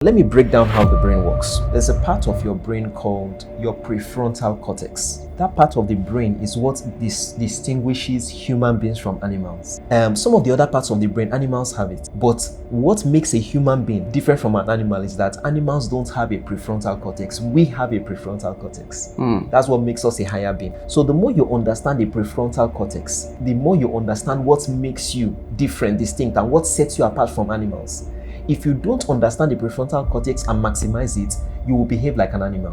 Let me break down how the brain works. There's a part of your brain called your prefrontal cortex. That part of the brain is what distinguishes human beings from animals. Some of the other parts of the brain, animals have it. But what makes a human being different from an animal is that animals don't have a prefrontal cortex. We have a prefrontal cortex. That's what makes us a higher being. So the more you understand the prefrontal cortex, the more you understand what makes you different, distinct, and what sets you apart from animals. If you don't understand the prefrontal cortex and maximize it, you will behave like an animal.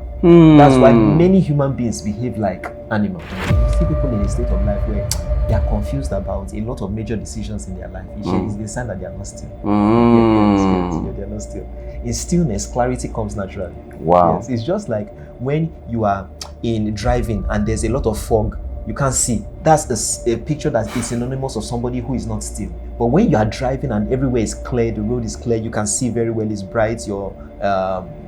That's why many human beings behave like animals. You see people in a state of life where they are confused about a lot of major decisions in their life. It's a sign that they are not still. They are not still. In stillness, clarity comes naturally. Wow. Yes, it's just like when you are in driving and there's a lot of fog, you can't see. That's a picture that is synonymous of somebody who is not still. But when you are driving and everywhere is clear, the road is clear, you can see very well, it's bright, your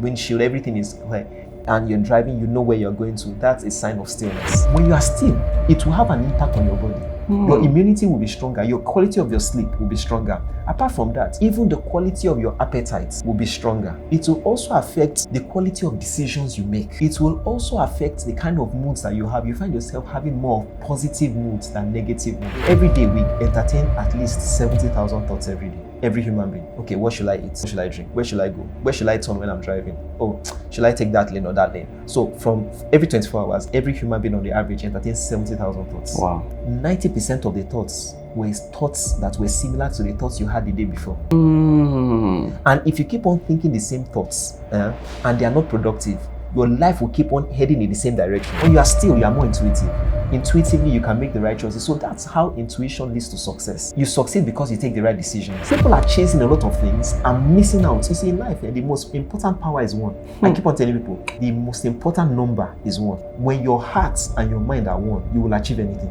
windshield, everything is clear, and you're driving, you know where you're going to, that's a sign of stillness. When you are still, it will have an impact on your body. Your immunity will be stronger, your quality of your sleep will be stronger. Apart from that, even the quality of your appetite will be stronger. It will also affect the quality of decisions you make. It will also affect the kind of moods that you have. You find yourself having more positive moods than negative moods. Every day we entertain at least 70,000 thoughts every day. Every human being. Okay, what should I eat? What should I drink? Where should I go? Where should I turn when I'm driving? Oh, should I take that lane or that lane? So from every 24 hours, every human being on the average entertains 70,000 thoughts. Wow. 90% of the thoughts were thoughts that were similar to the thoughts you had the day before. And if you keep on thinking the same thoughts and they are not productive, your life will keep on heading in the same direction. When you are still, you are more intuitive. Intuitively, you can make the right choices. So that's how intuition leads to success. You succeed because you take the right decisions. People are chasing a lot of things and missing out. You see, in life, the most important power is one. I keep on telling people, the most important number is one. When your heart and your mind are one, you will achieve anything.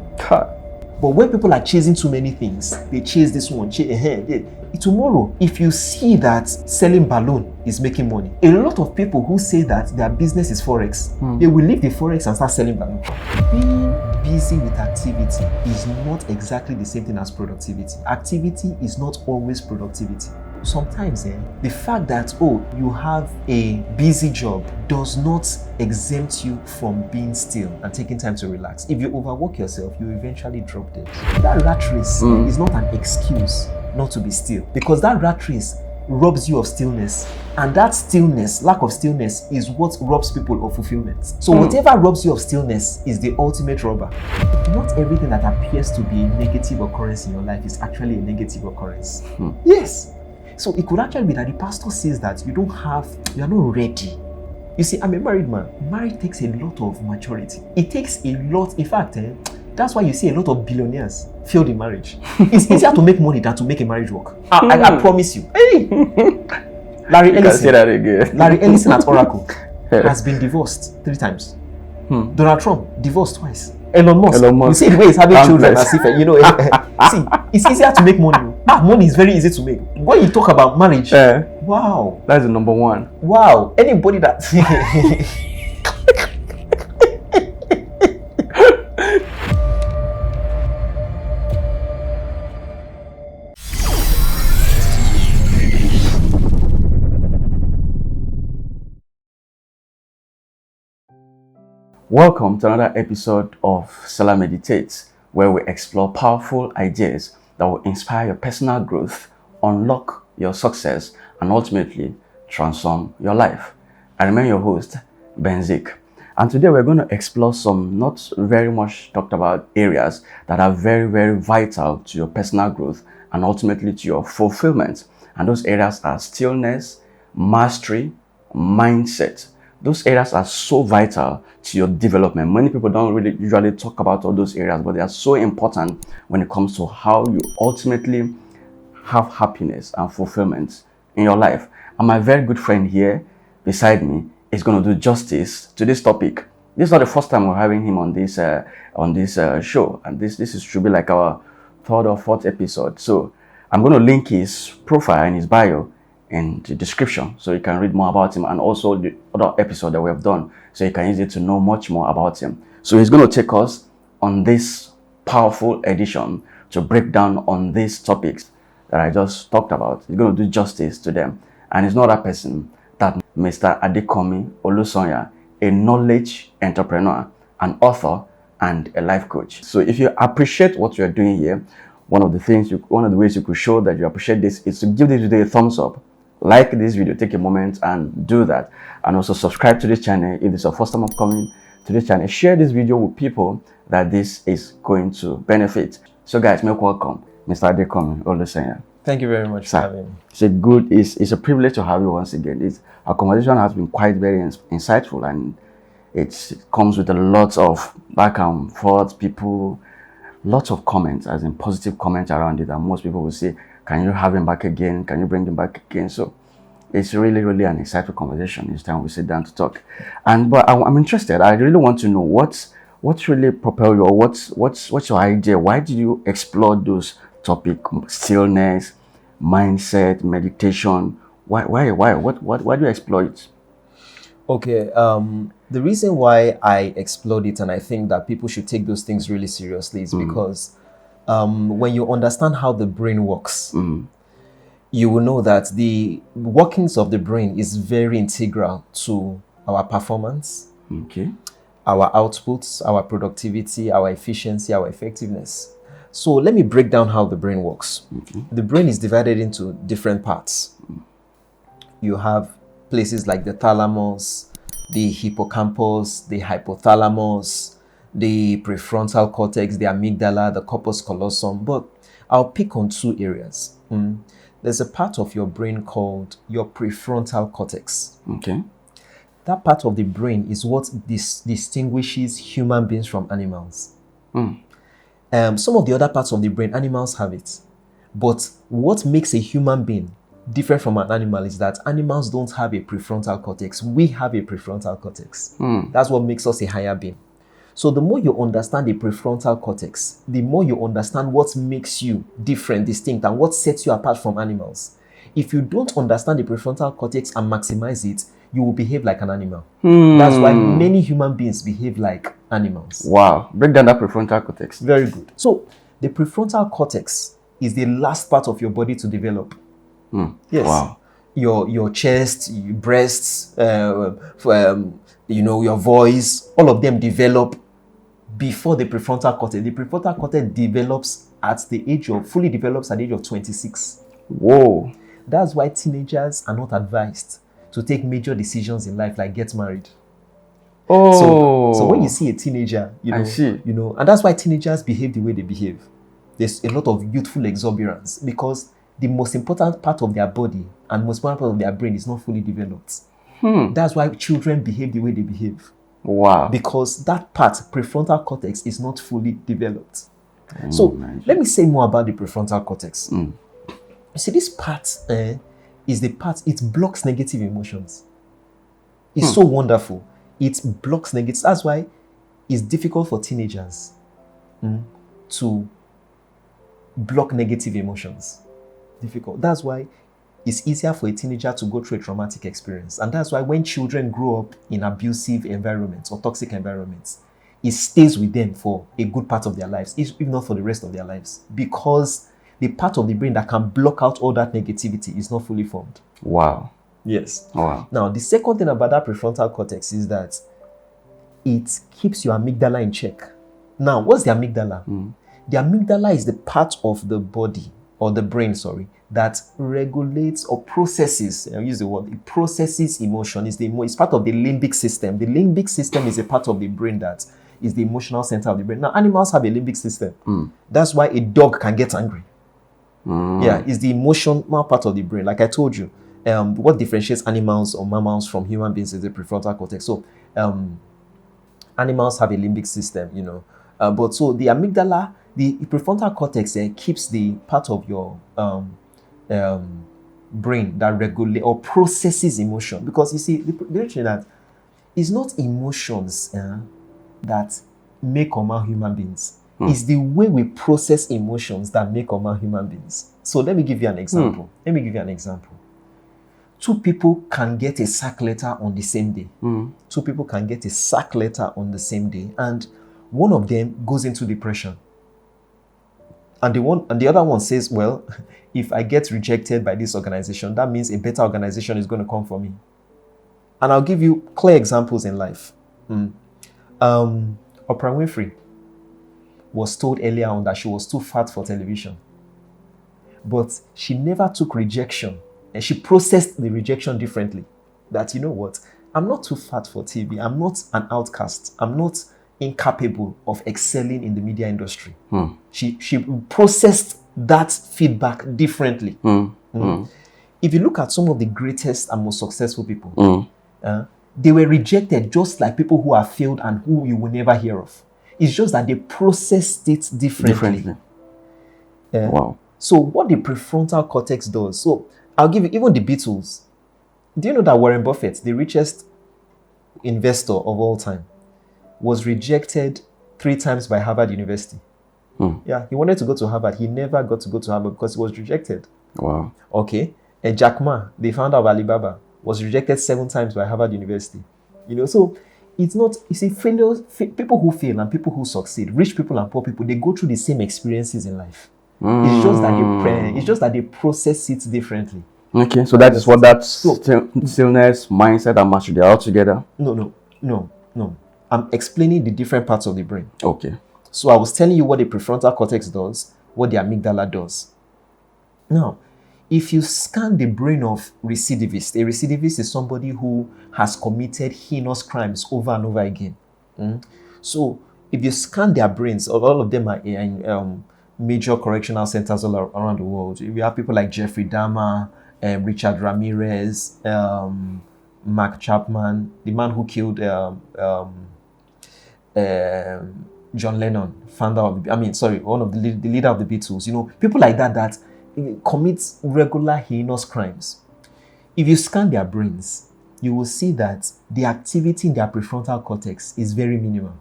But when people are chasing too many things, they chase this one, tomorrow, if you see that selling balloon is making money, a lot of people who say that their business is forex, they will leave the forex and start selling balloon. Being busy with activity is not exactly the same thing as productivity. Activity is not always productivity. Sometimes the fact that you have a busy job does not exempt you from being still and taking time to relax. If you overwork yourself, you eventually drop dead. That rat race is not an excuse not to be still, because that rat race robs you of stillness, and that stillness, lack of stillness, is what robs people of fulfillment. So whatever robs you of stillness is the ultimate robber. Not everything that appears to be a negative occurrence in your life is actually a negative occurrence. Yes. So it could actually be that the pastor says that you are not ready. You see, I'm a married man. Marriage takes a lot of maturity. It takes a lot, in fact, that's why you see a lot of billionaires failed in marriage. It's easier to make money than to make a marriage work. I promise you. Hey! Larry Ellison. Say that again. Larry Ellison at Oracle has been divorced 3 times. Donald Trump divorced twice. Elon Musk. You see the way he's having children as if, see, it's easier to make money. Money is very easy to make. When you talk about marriage, wow. That's the number one. Wow. Anybody that... Welcome to another episode of Selahmeditate, where we explore powerful ideas that will inspire your personal growth, unlock your success, and ultimately transform your life. I remain your host, Benzik. And today we're going to explore some not very much talked about areas that are very, very vital to your personal growth and ultimately to your fulfillment. And those areas are stillness, mastery, mindset. Those areas are so vital to your development. Many people don't really usually talk about all those areas, but they are so important when it comes to how you ultimately have happiness and fulfillment in your life. And my very good friend here beside me is going to do justice to this topic. This is not the first time we're having him on this show, and this should be like our 3rd or 4th episode. So I'm going to link his profile and his bio in the description so you can read more about him, and also the other episode that we have done so you can use it to know much more about him. So he's going to take us on this powerful edition to break down on these topics that I just talked about. He's going to do justice to them, and it's not that person that Mr. Adekanmi Olusanya, a knowledge entrepreneur, an author, and a life coach. So if you appreciate what you're doing here, one of the ways you could show that you appreciate this is to give this video a thumbs up. Like this video, take a moment and do that. And also subscribe to this channel if it's your first time of coming to this channel. Share this video with people that this is going to benefit. So guys, make welcome Mr. Adekanmi Olusanya. Thank you very much for having me. It's a privilege to have you once again. Our conversation has been quite very insightful, and it comes with a lot of back and forth, lots of comments, as in positive comments around it. And most people will say, can you have him back again? Can you bring him back again? So it's really, really an insightful conversation each time we sit down to talk. But I'm interested. I really want to know what's really propelled you, or what's your idea? Why did you explore those topics, stillness, mindset, meditation? Why? Why do you explore it? Okay, the reason why I explored it, and I think that people should take those things really seriously, is because when you understand how the brain works, you will know that the workings of the brain is very integral to our performance, our outputs, our productivity, our efficiency, our effectiveness. So let me break down how the brain works. The brain is divided into different parts. You have places like the thalamus, the hippocampus, the hypothalamus, the prefrontal cortex, the amygdala, the corpus callosum. But I'll pick on two areas. There's a part of your brain called your prefrontal cortex. That part of the brain is what distinguishes human beings from animals. Some of the other parts of the brain, animals have it. But what makes a human being different from an animal is that animals don't have a prefrontal cortex. We have a prefrontal cortex. That's what makes us a higher being. So the more you understand the prefrontal cortex, the more you understand what makes you different, distinct, and what sets you apart from animals. If you don't understand the prefrontal cortex and maximize it, you will behave like an animal. That's why many human beings behave like animals. Wow. Break down that prefrontal cortex. Very good. So the prefrontal cortex is the last part of your body to develop. Yes. Wow. Your chest, your breasts, your voice, all of them develop before the prefrontal cortex. The prefrontal cortex fully develops at the age of 26. Whoa. That's why teenagers are not advised to take major decisions in life, like get married. So when you see a teenager, and that's why teenagers behave the way they behave. There's a lot of youthful exuberance because the most important part of their body and most important part of their brain is not fully developed. That's why children behave the way they behave. Wow. Because that part, prefrontal cortex, is not fully developed. Let me say more about the prefrontal cortex. You see, this part is the part, it blocks negative emotions. It's so wonderful. It blocks negative. That's why it's difficult for teenagers to block negative emotions. Difficult. That's why it's easier for a teenager to go through a traumatic experience. And that's why when children grow up in abusive environments or toxic environments, it stays with them for a good part of their lives, if not for the rest of their lives, because the part of the brain that can block out all that negativity is not fully formed. Wow. Yes. Wow. Now, the second thing about that prefrontal cortex is that it keeps your amygdala in check. Now, what's the amygdala? The amygdala is the part of the body, or the brain, that regulates or processes, I'll use the word, it processes emotion. It's part of the limbic system. The limbic system is a part of the brain that is the emotional center of the brain. Now, animals have a limbic system. That's why a dog can get angry. Yeah, it's the emotional part of the brain. Like I told you, what differentiates animals or mammals from human beings is the prefrontal cortex. So, animals have a limbic system, but so the amygdala, the prefrontal cortex keeps the part of your brain that regulates or processes emotion. Because you see, the reason that it's not emotions that make or mar human beings. It's the way we process emotions that make or mar human beings. So let me give you an example. Two people can get a sack letter on the same day. Two people can get a sack letter on the same day, and one of them goes into depression. And the other one says, well, if I get rejected by this organization, that means a better organization is going to come for me. And I'll give you clear examples in life. Oprah Winfrey was told earlier on that she was too fat for television. But she never took rejection. And she processed the rejection differently. That, you know what? I'm not too fat for TV. I'm not an outcast. I'm not incapable of excelling in the media industry. She processed that feedback differently. If you look at some of the greatest and most successful people, they were rejected just like people who have failed and who you will never hear of. It's just that they processed it differently. Wow. So what the prefrontal cortex does, so I'll give you, even the Beatles. Do you know that Warren Buffett, the richest investor of all time, was rejected 3 times by Harvard University? Yeah, he wanted to go to Harvard. He never got to go to Harvard because he was rejected. Wow. Okay. And Jack Ma, the founder of Alibaba, was rejected 7 times by Harvard University. You know, so it's not, you see, people who fail and people who succeed, rich people and poor people, they go through the same experiences in life. It's just that they process it differently. Okay, so that is what that stillness, mindset, and mastery, they're all together? No. I'm explaining the different parts of the brain. Okay. So I was telling you what the prefrontal cortex does, what the amygdala does. Now, if you scan the brain of recidivists, a recidivist is somebody who has committed heinous crimes over and over again. So if you scan their brains, all of them are in major correctional centers all around the world. We have people like Jeffrey Dahmer, Richard Ramirez, Mark Chapman, the man who killed John Lennon, one of the leader of the Beatles. You know, people like that commits regular heinous crimes. If you scan their brains, you will see that the activity in their prefrontal cortex is very minimal.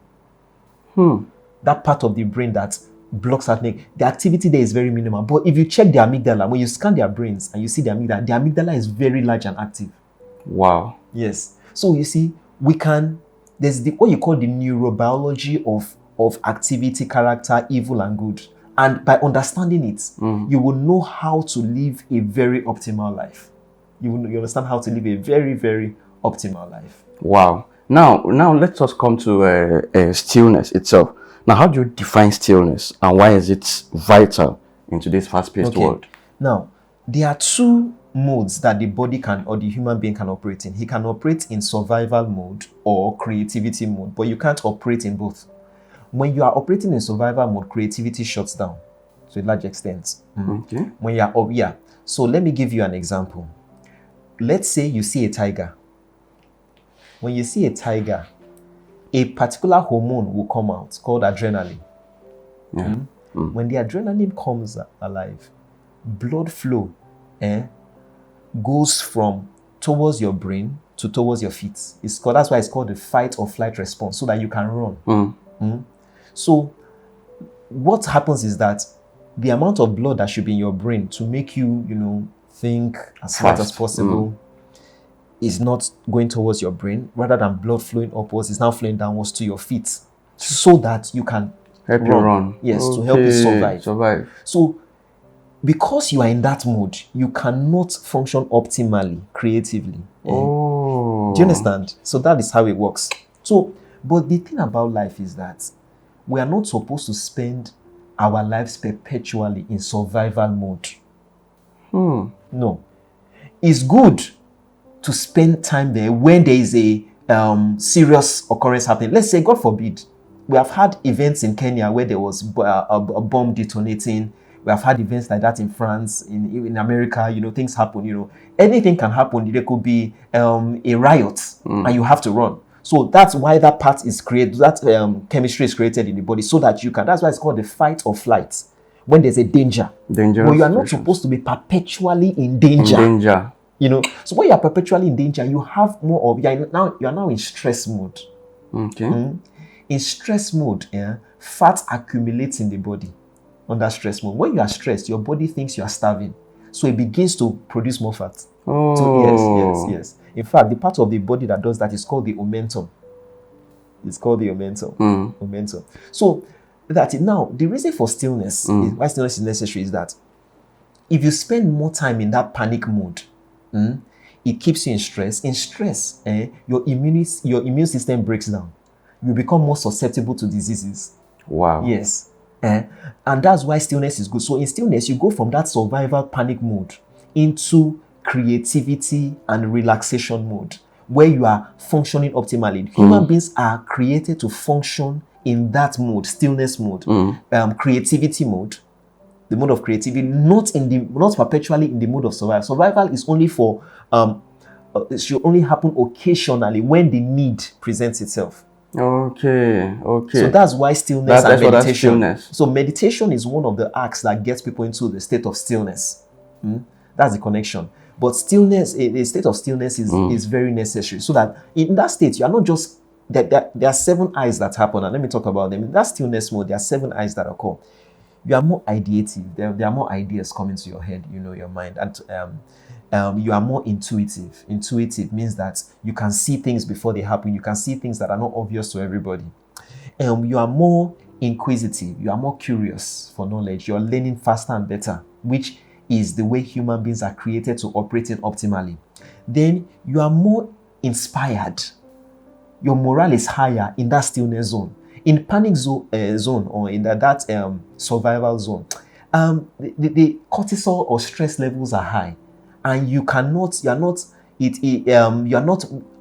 That part of the brain that blocks out, the activity there is very minimal. But if you check the amygdala, when you scan their brains and you see the amygdala is very large and active. Wow. Yes. So you see, there's what you call the neurobiology of activity, character, evil and good. And by understanding it, you will know how to live a very optimal life. You understand how to live a very, very optimal life. Wow. Now let us come to stillness itself. Now, how do you define stillness and why is it vital in today's fast-paced world? Now, there are 2 modes that the body or the human being can operate in. He can operate in survival mode or creativity mode, but you can't operate in both. When you are operating in survival mode, creativity shuts down to a large extent. Okay. So let me give you an example. Let's say you see a tiger. When you see a tiger, a particular hormone will come out called adrenaline. When the adrenaline comes alive, blood flow goes from towards your brain to towards your feet. That's why it's called the fight or flight response, so that you can run. So what happens is that the amount of blood that should be in your brain to make you, think as fast as possible is not going towards your brain. Rather than blood flowing upwards, it's now flowing downwards to your feet, so that you can help you run. Yes, to help you survive. So because you are in that mode, you cannot function optimally, creatively. Do you understand? So that is how it works. So, but the thing about life is that we are not supposed to spend our lives perpetually in survival mode. No. It's good to spend time there when there is a serious occurrence happening. Let's say, God forbid, we have had events in Kenya where there was a bomb detonating. We have had events like that in France, in America. Things happen. Anything can happen. There could be a riot, and you have to run. So that's why that part is created. That chemistry is created in the body, so that you can. That's why it's called the fight or flight. When there's a danger, but you are not supposed to be perpetually in danger. So when you are perpetually in danger, you have more of you are now in stress mode. Okay. In stress mode, fat accumulates in the body under stress mode. When you are stressed, your body thinks you are starving, so it begins to produce more fat. So yes. In fact, the part of the body that does that is called the omentum. It's called the omentum. Omentum. So now the reason for stillness, why stillness is necessary, is that if you spend more time in that panic mode, it keeps you in stress. In stress, your immune system breaks down. You become more susceptible to diseases. Wow. Yes. And that's why stillness is good. So in stillness, you go from that survival panic mode into creativity and relaxation mode, where you are functioning optimally. Human beings are created to function in that mode, stillness mode, creativity mode, the mode of creativity, not perpetually in the mode of survival. Survival is only for it should only happen occasionally when the need presents itself. Okay. So that's why stillness and that's meditation. stillness. So meditation is one of the acts that gets people into the state of stillness. That's the connection. But stillness, a state of stillness is very necessary, so that in that state, you are not just, there are 7 eyes that happen, and let me talk about them. In that stillness mode, there are 7 eyes that occur. You are more ideative. There are more ideas coming to your head, your mind. And you are more intuitive. Intuitive means that you can see things before they happen. You can see things that are not obvious to everybody. You are more inquisitive. You are more curious for knowledge. You're learning faster and better, which is the way human beings are created to operate in optimally. Then you are more inspired. Your morale is higher in that stillness zone. In panic zone or in that survival zone, the cortisol or stress levels are high, and you are not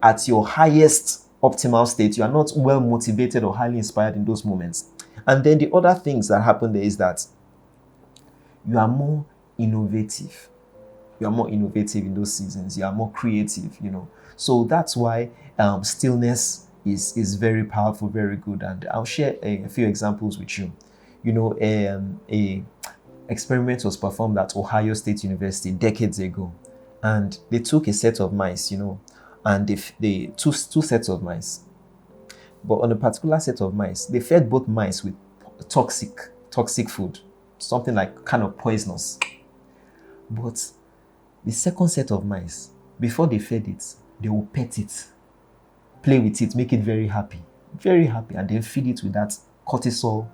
at your highest optimal state. You are not well motivated or highly inspired in those moments. And then the other things that happen there is that you are more innovative. You are more innovative in those seasons. You are more creative, So that's why stillness is very powerful, very good. And I'll share a few examples with you. A experiment was performed at Ohio State University decades ago. And they took a set of mice, and they two sets of mice. But on a particular set of mice, they fed both mice with toxic food, something like kind of poisonous. But the second set of mice, before they fed it, they will pet it, play with it, make it very happy, and then feed it with that cortisol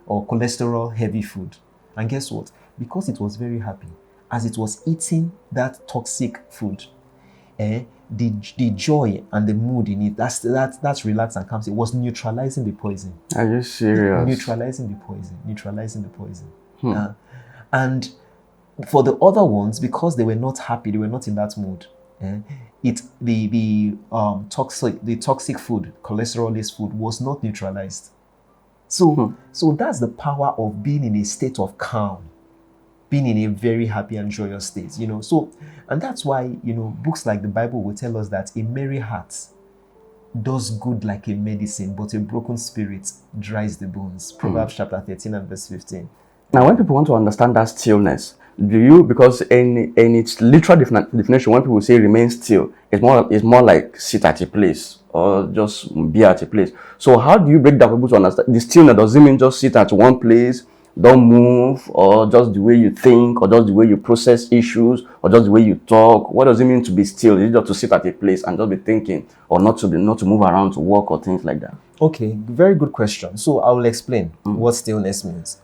or cholesterol heavy food. And guess what? Because it was very happy, as it was eating that toxic food, the joy and the mood in it, that's relaxed and calm. It was neutralizing the poison. Are you serious? Neutralizing the poison. And for the other ones, because they were not happy, they were not in that mood, the toxic food, cholesterol-less food, was not neutralized. So that's the power of being in a state of calm, being in a very happy and joyous state, So, and that's why, books like the Bible will tell us that a merry heart does good like a medicine, but a broken spirit dries the bones. Proverbs chapter 13 and verse 15. Now, when people want to understand that stillness, because in its literal definition, when people say remain still, it's more like sit at a place or just be at a place. So how do you break down for people to understand the stillness? Does it mean just sit at one place, don't move, or just the way you think, or just the way you process issues, or just the way you talk? What does it mean to be still? Is it just to sit at a place and just be thinking, or not to move around to work or things like that? Okay, very good question. So I will explain what stillness means.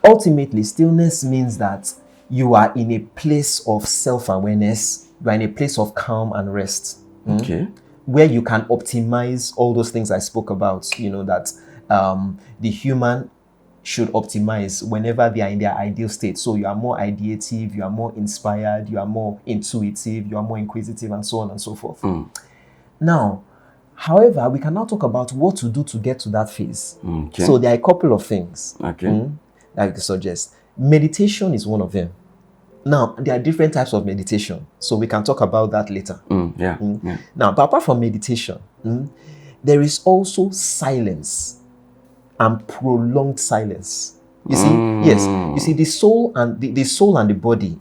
Ultimately, stillness means that you are in a place of self-awareness, you are in a place of calm and rest. Okay. Where you can optimize all those things I spoke about, that the human should optimize whenever they are in their ideal state. So you are more ideative, you are more inspired, you are more intuitive, you are more inquisitive, and so on and so forth. Now, however, we can now talk about what to do to get to that phase. Okay. So there are a couple of things I could suggest. Meditation is one of them. Now, there are different types of meditation, so we can talk about that later. Yeah. Now, but apart from meditation, there is also silence and prolonged silence. You see, yes, you see, the soul and the body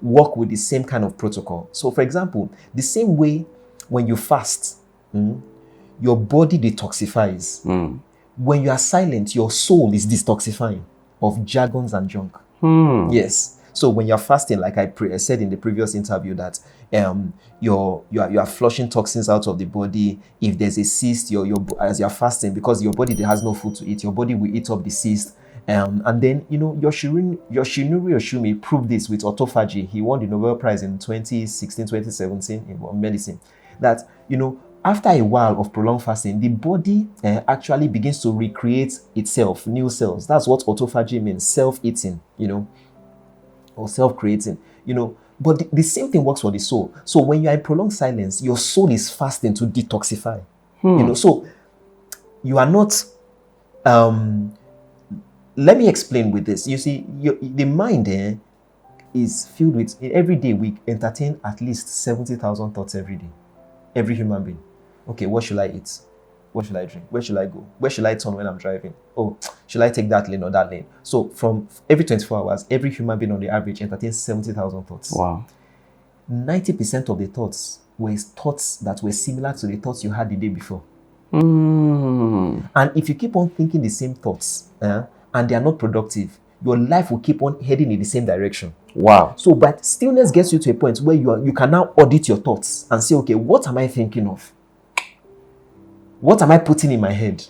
work with the same kind of protocol. So, for example, the same way when you fast, your body detoxifies. When you are silent, your soul is detoxifying of jargons and junk. Yes. So when you're fasting, like I said in the previous interview, that you are flushing toxins out of the body. If there's a cyst, as you're fasting, because your body has no food to eat, your body will eat up the cyst. And then, Yoshinori Oshumi proved this with autophagy. He won the Nobel Prize in 2016, 2017 in medicine. That, after a while of prolonged fasting, the body actually begins to recreate itself, new cells. That's what autophagy means, self-eating, or self-creating, But the same thing works for the soul. So when you are in prolonged silence, your soul is fasting to detoxify. So you are not... let me explain with this. You see, the mind is filled with... Every day we entertain at least 70,000 thoughts every day. Every human being. Okay, what should I eat? What should I drink? Where should I go? Where should I turn when I'm driving? Oh, should I take that lane or that lane? So from every 24 hours, every human being on the average entertains 70,000 thoughts. Wow. 90% of the thoughts were thoughts that were similar to the thoughts you had the day before. And if you keep on thinking the same thoughts and they are not productive, your life will keep on heading in the same direction. Wow. So, but stillness gets you to a point where you can now audit your thoughts and say, okay, what am I thinking of? What am I putting in my head?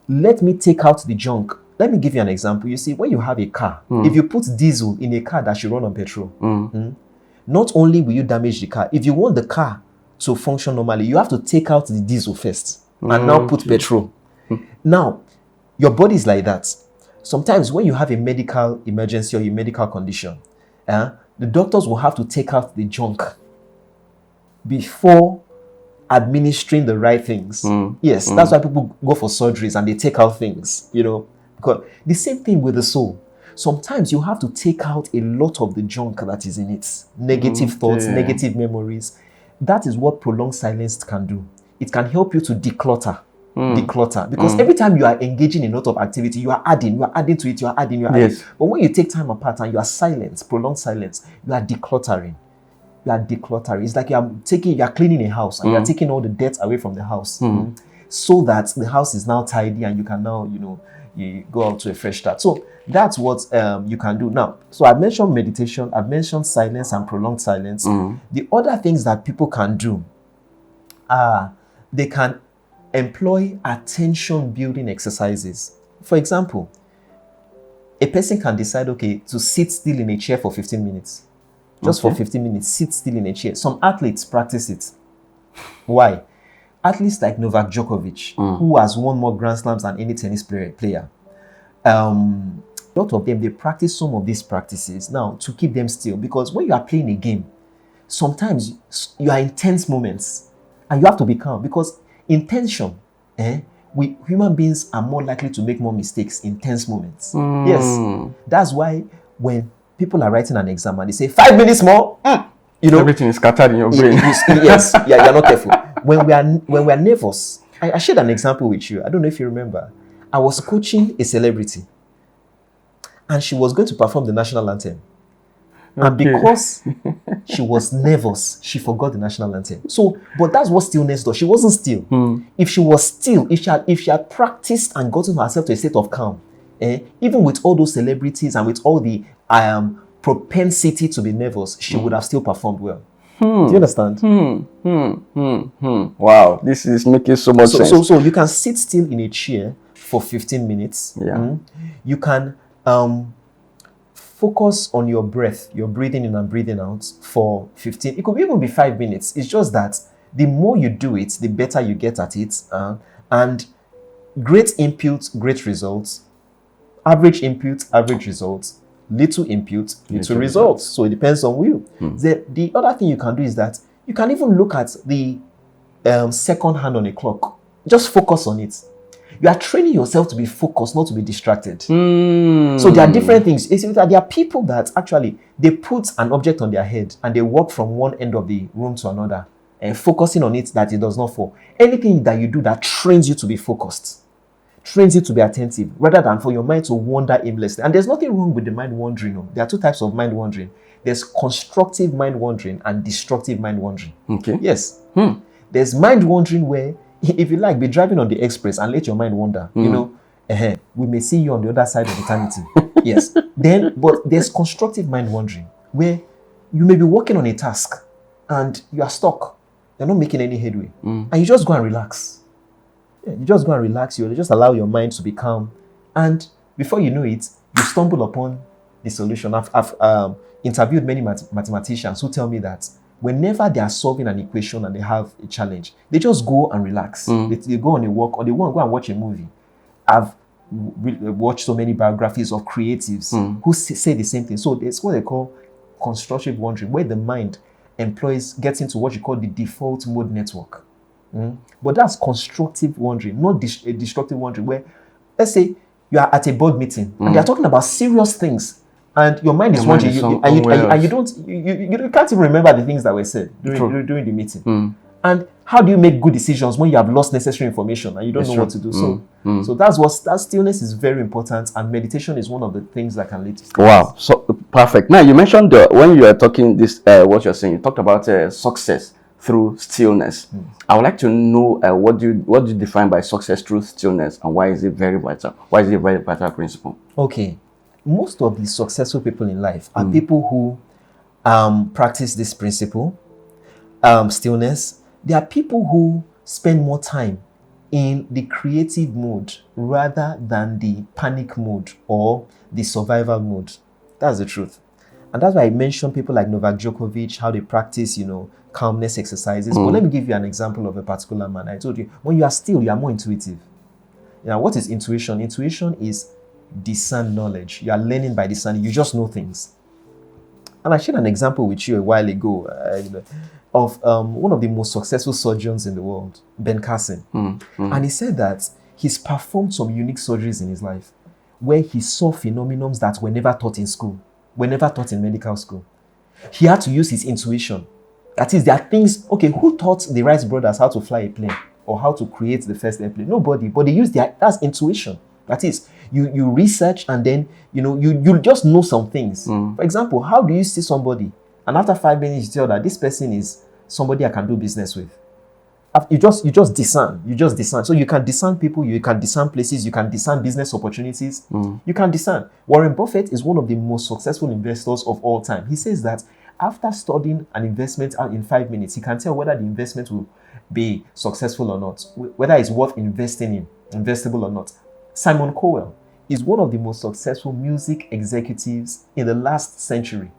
Let me take out the junk. Let me give you an example. You see, when you have a car, if you put diesel in a car that should run on petrol, not only will you damage the car, if you want the car to function normally, you have to take out the diesel first and now put petrol. Now, your body is like that. Sometimes when you have a medical emergency or a medical condition, the doctors will have to take out the junk before administering the right things. Yes, that's why people go for surgeries and they take out things, because the same thing with the soul. Sometimes you have to take out a lot of the junk that is in it. Negative thoughts, negative memories. That is what prolonged silence can do. It can help you to declutter. Because every time you are engaging in a lot of activity, you are adding to it, you are adding. Yes. But when you take time apart and you are silent, prolonged silence, you are decluttering. It's like you are cleaning a house and you are taking all the dirt away from the house so that the house is now tidy and you can now, you go out to a fresh start. So that's what you can do now. So I mentioned meditation, I've mentioned silence and prolonged silence. The other things that people can do are they can employ attention building exercises. For example, a person can decide, to sit still in a chair for 15 minutes. Just for 15 minutes, sit still in a chair. Some athletes practice it. Why? Athletes like Novak Djokovic, who has won more Grand Slams than any tennis player. A lot of them, they practice some of these practices now to keep them still. Because when you are playing a game, sometimes you are in tense moments and you have to be calm. Because in tension, we human beings are more likely to make more mistakes in tense moments. Yes. That's why when people are writing an exam and they say 5 minutes more, everything is scattered in your brain. Yes, you're not careful. When we are nervous, I shared an example with you. I don't know if you remember. I was coaching a celebrity, and she was going to perform the national anthem. And because she was nervous, she forgot the national anthem. So, but that's what stillness does. She wasn't still. If she was still, if she had practiced and gotten herself to a state of calm, even with all those celebrities and with all the propensity to be nervous, she would have still performed well. Do you understand? Wow, this is making so much sense. So you can sit still in a chair for 15 minutes. You can focus on your breath, your breathing in and breathing out for 15. It could even be 5 minutes. It's just that the more you do it, the better you get at it. And great input, great results. Average input, average results. Little input, little results. So it depends on you. The other thing you can do is that you can even look at the second hand on a clock. Just focus on it. You are training yourself to be focused, not to be distracted. So there are different things. There are people that actually, they put an object on their head and they walk from one end of the room to another and focusing on it that it does not fall. Anything that you do that trains you to be focused, trains you to be attentive, rather than for your mind to wander aimlessly. And there's nothing wrong with the mind wandering. There are two types of mind wandering. There's constructive mind wandering and destructive mind wandering. Okay. Yes. There's mind wandering where, if you like, be driving on the express and let your mind wander. We may see you on the other side of eternity. Yes. But there's constructive mind wandering where you may be working on a task and you are stuck. You're not making any headway. And you just go and relax. You just go and relax. You just allow your mind to be calm. And Before you know it, you stumble upon the solution. I've interviewed many mathematicians who tell me that whenever they are solving an equation and they have a challenge, they just go and relax. They go on a walk, or they want to go and watch a movie. I've watched so many biographies of creatives who say the same thing. So it's what they call constructive wandering, where the mind gets into what you call the default mode network. But that's constructive wandering, not destructive wandering, where, let's say, you are at a board meeting and they are talking about serious things, and your mind is wandering, and you can't even remember the things that were said during the meeting. And how do you make good decisions when you have lost necessary information and you don't know what to do? So that stillness is very important, and meditation is one of the things that can lead to stillness. Wow, so perfect. Now you mentioned when you are talking this, what you're saying, you talked about success through stillness. I would like to know what do you define by success through stillness, and why is it very vital? Why is it a very vital principle? Okay, most of the successful people in life are people who practice this principle, stillness. They are people who spend more time in the creative mode rather than the panic mode or the survival mode. That's the truth. And that's why I mentioned people like Novak Djokovic, how they practice, calmness exercises. But let me give you an example of a particular man. I told you, when you are still, you are more intuitive. Now, what is intuition? Intuition is discern knowledge. You are learning by discerning. You just know things. And I shared an example with you a while ago of one of the most successful surgeons in the world, Ben Carson. And he said that he's performed some unique surgeries in his life where he saw phenomena that were never taught in school, were never taught in medical school. He had to use his intuition. That is, there are things, who taught the Wright brothers how to fly a plane or how to create the first airplane? Nobody, but they use that's intuition. That is, you research and then, you just know some things. For example, how do you see somebody and after 5 minutes you tell that this person is somebody I can do business with? You just discern. So you can discern people, you can discern places, you can discern business opportunities. You can discern. Warren Buffett is one of the most successful investors of all time. He says that after studying an investment out in 5 minutes, he can tell whether the investment will be successful or not, whether it's worth investing in, investable or not. Simon Cowell is one of the most successful music executives in the last century.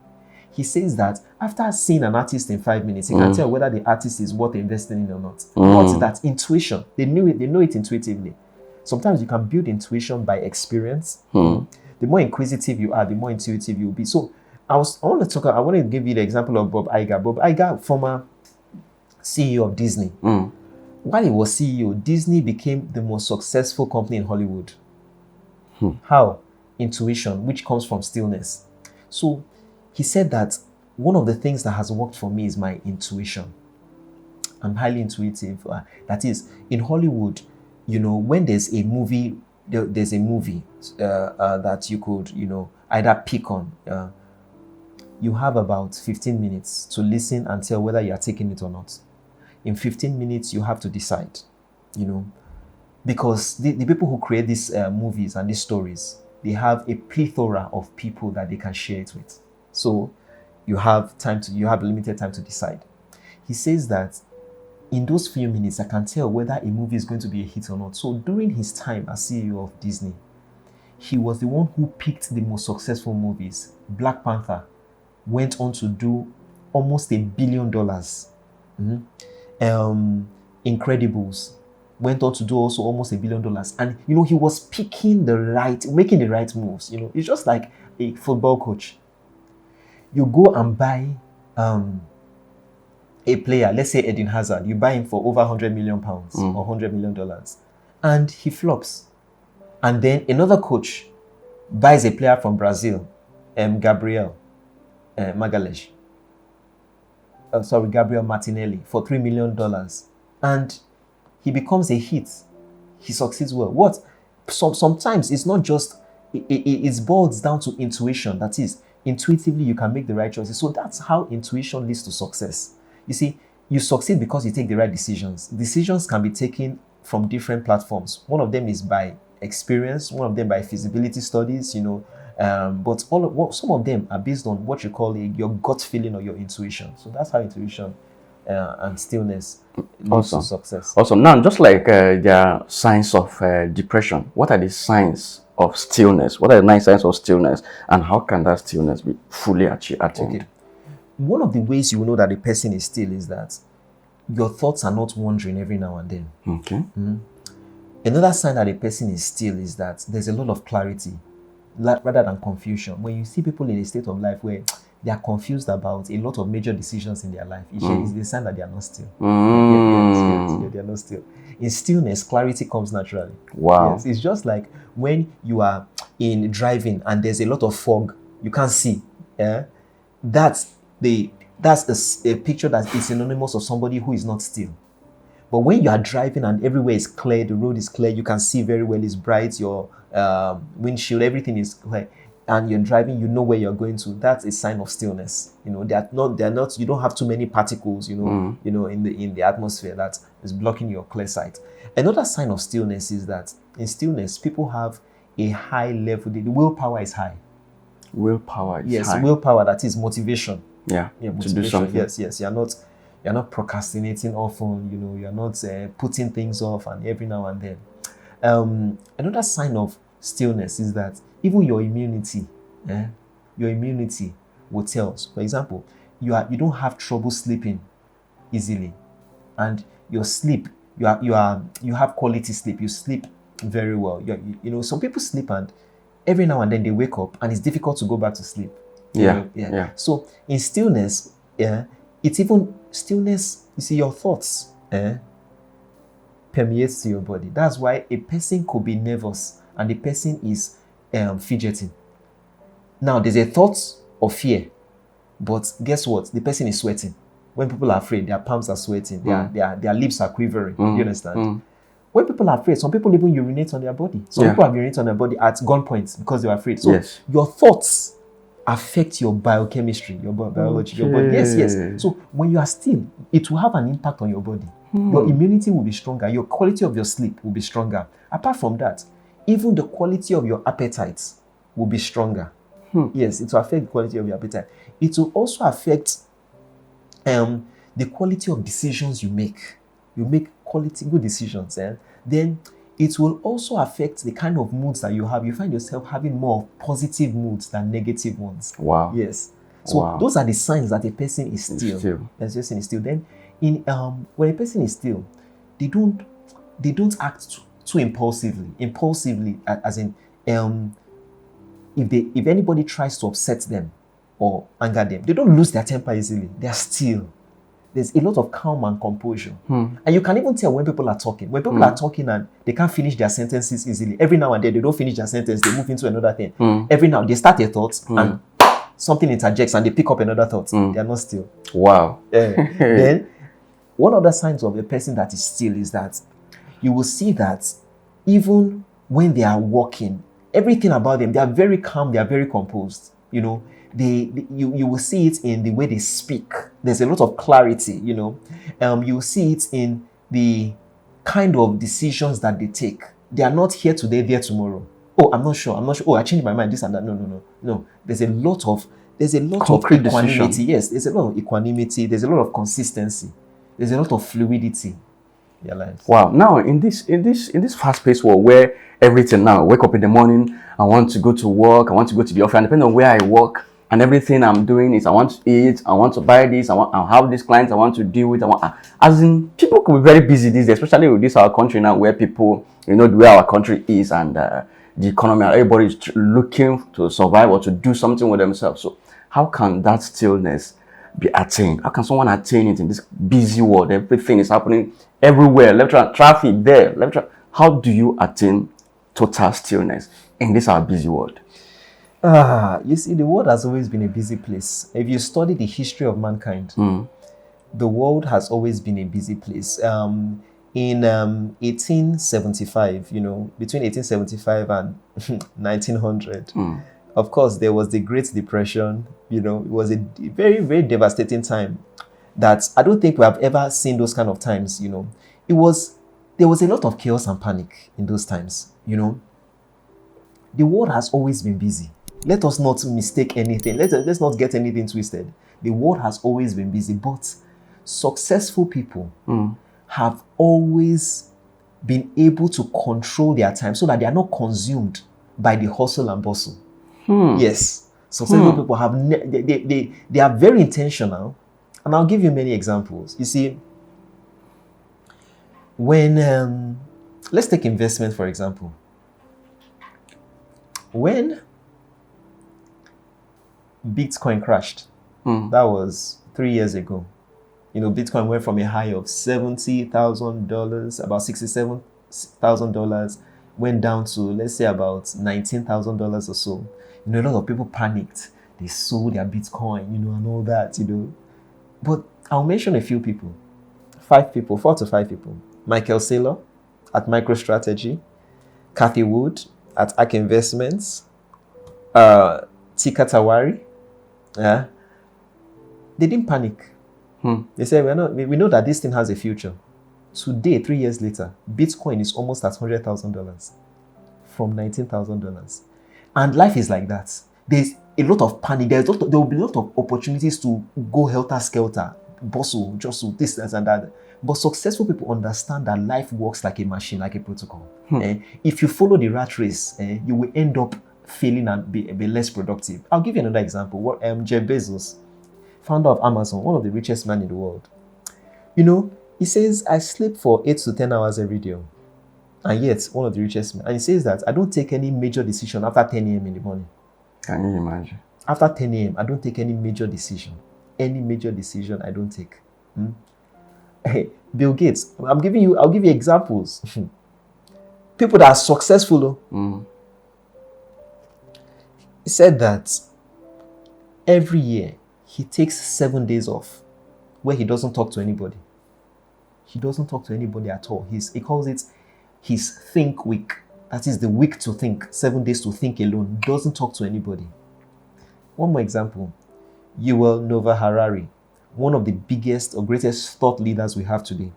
He says that after seeing an artist in 5 minutes, he can tell whether the artist is worth investing in or not. What's that? Intuition. They know it intuitively. Sometimes you can build intuition by experience. The more inquisitive you are, the more intuitive you'll be. So I want to give you the example of Bob Iger. Bob Iger, former CEO of Disney. While he was CEO, Disney became the most successful company in Hollywood. How? Intuition, which comes from stillness. So he said that one of the things that has worked for me is my intuition. I'm highly intuitive. That is, in Hollywood, when there's a movie, that you could, either pick on. You have about 15 minutes to listen and tell whether you are taking it or not. In 15 minutes, you have to decide, because the people who create these movies and these stories, they have a plethora of people that they can share it with. So you have limited time to decide. He says that in those few minutes, I can tell whether a movie is going to be a hit or not. So during his time as CEO of Disney, he was the one who picked the most successful movies. Black Panther went on to do almost $1 billion. Incredibles went on to do also almost $1 billion. And, he was making the right moves. It's just like a football coach. You go and buy a player, let's say Eden Hazard, you buy him for over £100 million or $100 million, and he flops. And then another coach buys a player from Brazil, Gabriel Martinelli, for $3 million. And he becomes a hit. He succeeds well. Sometimes it's not just, it boils down to intuition. That is, intuitively you can make the right choices. So that's how intuition leads to success. You see, you succeed because you take the right decisions. Decisions can be taken from different platforms. One of them is by experience, one of them by feasibility studies, but some of them are based on what you call your gut feeling or your intuition. So that's how intuition and stillness leads to success. Awesome. Now, just like there are signs of depression, what are the signs of stillness? What are the 9 signs of stillness, and how can that stillness be fully attained? Okay. One of the ways you will know that a person is still is that your thoughts are not wandering every now and then. Okay. Another sign that a person is still is that there's a lot of clarity rather than confusion. When you see people in a state of life where they are confused about a lot of major decisions in their life, it's the sign that they are not still. Yes, they are not still. In stillness, clarity comes naturally. Wow. Yes, it's just like when you are in driving and there's a lot of fog, you can't see. Yeah, that's a picture that is synonymous of somebody who is not still. But when you are driving and everywhere is clear, the road is clear, you can see very well, it's bright, your windshield, everything is clear, and you're driving, you know where you're going to. That's a sign of stillness. You know, they're not. You don't have too many particles, in the atmosphere that is blocking your clear sight. Another sign of stillness is that in stillness, people have a high level. The willpower is high. Willpower is high. Yes, willpower, that is motivation. Yeah, motivation. To do something. Yes. You're not procrastinating often. You're not putting things off and every now and then. Another sign of stillness is that even your immunity will tell. For example, you don't have trouble sleeping easily, and your sleep, you have quality sleep. You sleep very well. Some people sleep and every now and then they wake up and it's difficult to go back to sleep. Yeah. So in stillness, it's even stillness. You see, your thoughts permeates to your body. That's why a person could be nervous and the person is fidgeting. Now, there's a thought of fear, but guess what? The person is sweating. When people are afraid, their palms are sweating. Their lips are quivering. You understand? When people are afraid, some people even urinate on their body. Some people have urinated on their body at gunpoint because they are afraid. So your thoughts affect your biochemistry, your biology, your body. Yes. So when you are still, it will have an impact on your body. Your immunity will be stronger. Your quality of your sleep will be stronger. Apart from that, even the quality of your appetite will be stronger. Yes, it will affect the quality of your appetite. It will also affect the quality of decisions you make. You make quality good decisions. Then it will also affect the kind of moods that you have. You find yourself having more positive moods than negative ones. Wow. Yes. So those are the signs that a person is still. As a person is still. Then when a person is still, they don't act too impulsively. Impulsively, as in if anybody tries to upset them or anger them, they don't lose their temper easily. They are still. There's a lot of calm and composure. And you can even tell when people are talking. When people are talking and they can't finish their sentences easily, every now and then they don't finish their sentence, they move into another thing. Every now they start a thought and something interjects and they pick up another thought. They are not still. Wow. Then one other signs of a person that is still is that you will see that even when they are walking, everything about them, they are very calm, they are very composed. You will see it in the way they speak. There's a lot of clarity, You will see it in the kind of decisions that they take. They are not here today, there tomorrow. Oh, I'm not sure. Oh, I changed my mind, this and that. No. There's a lot of equanimity. Yes, there's a lot of equanimity. There's a lot of consistency. There's a lot of fluidity in their lives. Wow. Now, in this fast-paced world where everything now, wake up in the morning, I want to go to work, I want to go to the office, and depending on where I work, and everything I'm doing is I want to eat, I want to buy this, I have these clients I want to deal with. As in, people could be very busy these days, especially with this our country now, where people, the way our country is and the economy, everybody is looking to survive or to do something with themselves. So, how can that stillness be attained? How can someone attain it in this busy world? Everything is happening everywhere. Traffic there. How do you attain total stillness in this our busy world? You see, the world has always been a busy place. If you study the history of mankind, the world has always been a busy place. In 1875, between 1875 and 1900, of course, there was the Great Depression. It was a very, very devastating time that I don't think we have ever seen those kind of times. There was a lot of chaos and panic in those times. The world has always been busy. Let us not mistake anything. Let's not get anything twisted. The world has always been busy, but successful people have always been able to control their time so that they are not consumed by the hustle and bustle. Yes. Successful people have they are very intentional, and I'll give you many examples. You see, when let's take investment for example. When Bitcoin crashed, that was 3 years ago. You know, Bitcoin went from a high of $70,000, about $67,000, went down to, let's say, about $19,000 or so. You know, a lot of people panicked. They sold their Bitcoin, you know, and all that, you know. But I'll mention a few people. 4 to 5 people. Michael Saylor at MicroStrategy, Kathy Wood at ARK Investments, Tika Tawari. Yeah, they didn't panic. They said, we know that this thing has a future. Today, 3 years later, Bitcoin is almost at $100,000 from $19,000. And life is like that. There's a lot of panic. There will be a lot of opportunities to go helter-skelter, bustle, jostle, this and that. But successful people understand that life works like a machine, like a protocol. If you follow the rat race, you will end up failing and be less productive. I'll give you another example. Jeff Bezos, founder of Amazon, one of the richest men in the world. You know, he says, I sleep for 8 to 10 hours every day. And yet, one of the richest men. And he says that I don't take any major decision after 10 a.m. in the morning. Can you imagine? After 10 a.m., I don't take any major decision. Any major decision I don't take. Hey, Bill Gates, I'll give you examples. People that are successful. He said that every year he takes 7 days off where he doesn't talk to anybody. He doesn't talk to anybody at all. He calls it his think week. That is the week to think, 7 days to think alone. Doesn't talk to anybody. One more example. Yuval Noah Harari, one of the biggest or greatest thought leaders we have today.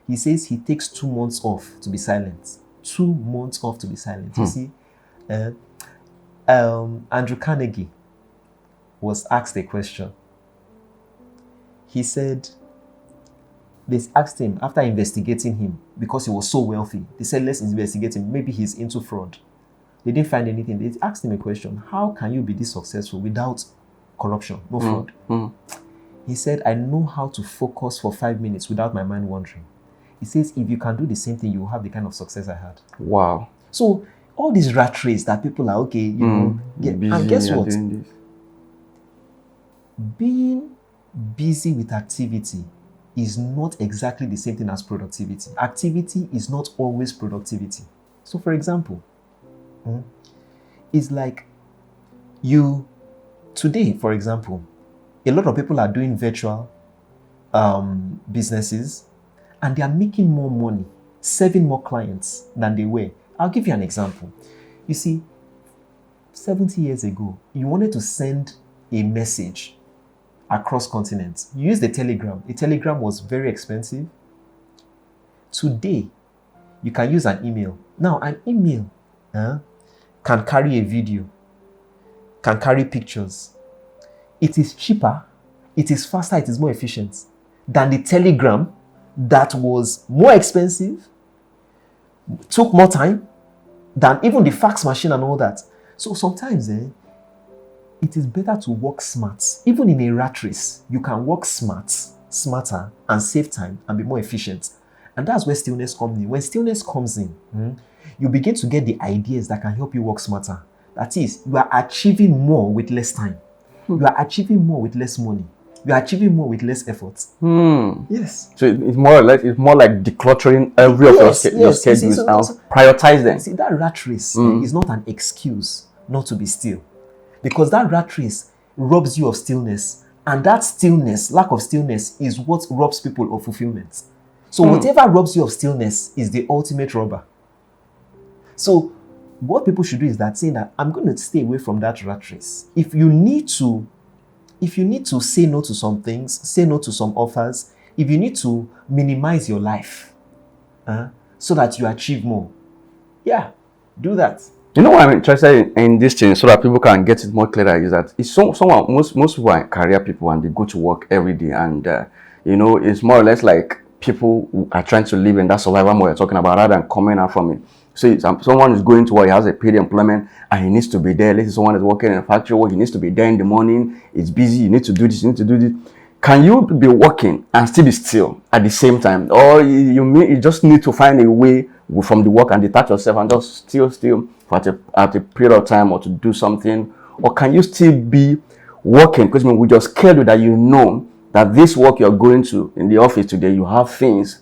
He says he takes 2 months off to be silent. 2 months off to be silent. You see, Andrew Carnegie was asked a question. He said, they asked him after investigating him because he was so wealthy. They said, let's investigate him. Maybe he's into fraud. They didn't find anything. They asked him a question. How can you be this successful without corruption, no fraud? He said, I know how to focus for 5 minutes without my mind wandering. He says, if you can do the same thing, you will have the kind of success I had. Wow. So all these rat race that people are, okay, you know, and guess what? Being busy with activity is not exactly the same thing as productivity. Activity is not always productivity. So for example, it's like today, for example, a lot of people are doing virtual businesses and they are making more money, serving more clients than they were. I'll give you an example. You see, 70 years ago, you wanted to send a message across continents. You used the telegram. A telegram was very expensive. Today, you can use an email. Now, an email can carry a video, can carry pictures. It is cheaper, it is faster, it is more efficient than the telegram that was more expensive, took more time than even the fax machine and all that. So sometimes, it is better to work smart. Even in a rat race, you can work smarter, and save time and be more efficient. And that's where stillness comes in. When stillness comes in, you begin to get the ideas that can help you work smarter. That is, you are achieving more with less time. You are achieving more with less money. You are achieving more with less effort. Yes. So it's more like decluttering every of your schedules and prioritize them. See, that rat race is not an excuse not to be still. Because that rat race robs you of stillness. And that stillness, lack of stillness, is what robs people of fulfillment. So whatever robs you of stillness is the ultimate robber. So what people should do is that saying that I'm going to stay away from that rat race. If you need to say no to some things, say no to some offers, if you need to minimize your life so that you achieve more, do that. You know what I'm interested in this thing so that people can get it more clearer is that it's most people are career people and they go to work every day and it's more or less like people who are trying to live in that survival mode you're talking about rather than coming out from it. say someone is going to work, he has a paid employment, and he needs to be there. Let's say someone is working in a factory where he needs to be there in the morning. It's busy. You need to do this. You need to do this. Can you be working and still be still at the same time, or you just need to find a way from the work and detach yourself and just still for at a period of time, or to do something? Or can you still be working? Because with your schedule that you know that this work you're going to in the office today, you have things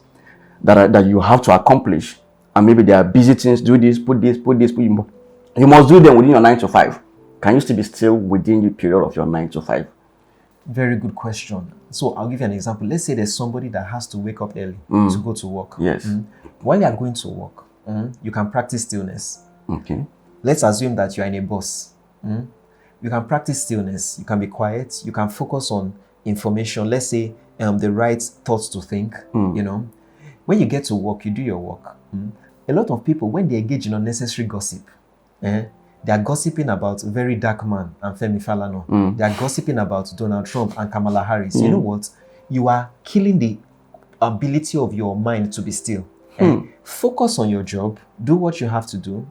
that you have to accomplish, and maybe there are busy things. Do this, put this. You must do them within your 9 to 5. Can you still be still within the period of your 9 to 5? Very good question. So I'll give you an example. Let's say there's somebody that has to wake up early to go to work. Yes. While you are going to work, you can practice stillness. Okay. Let's assume that you are in a bus. You can practice stillness. You can be quiet. You can focus on information. Let's say the right thoughts to think. When you get to work, you do your work. A lot of people, when they engage in unnecessary gossip, they are gossiping about very dark man and Femi Falana. They are gossiping about Donald Trump and Kamala Harris. You know what? You are killing the ability of your mind to be still. Focus on your job. Do what you have to do.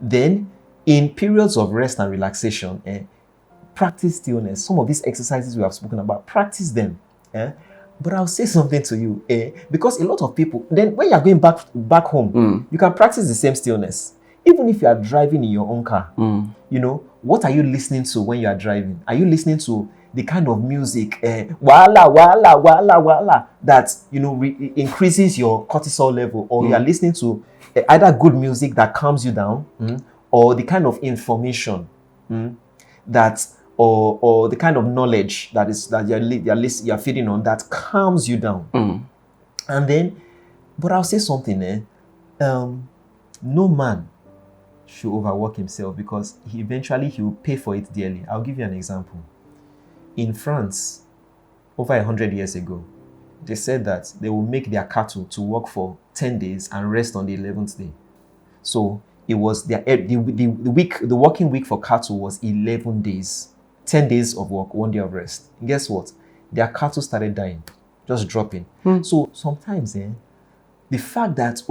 Then, in periods of rest and relaxation, practice stillness. Some of these exercises we have spoken about, practice them. But I'll say something to you, because a lot of people, then when you're going back home, you can practice the same stillness. Even if you are driving in your own car, what are you listening to when you are driving? Are you listening to the kind of music, wala, that, increases your cortisol level, or you are listening to either good music that calms you down, or the kind of information that, or the kind of knowledge that you're feeding on that calms you down. And then, but I'll say something, no man should overwork himself, because he will pay for it dearly. I'll give you an example. In France, over 100 years ago, they said that they will make their cattle to work for 10 days and rest on the 11th day. So it was the working week for cattle was 11 days. 10 days of work, 1 day of rest. And guess what? Their cattle started dying, just dropping. So sometimes, the fact that,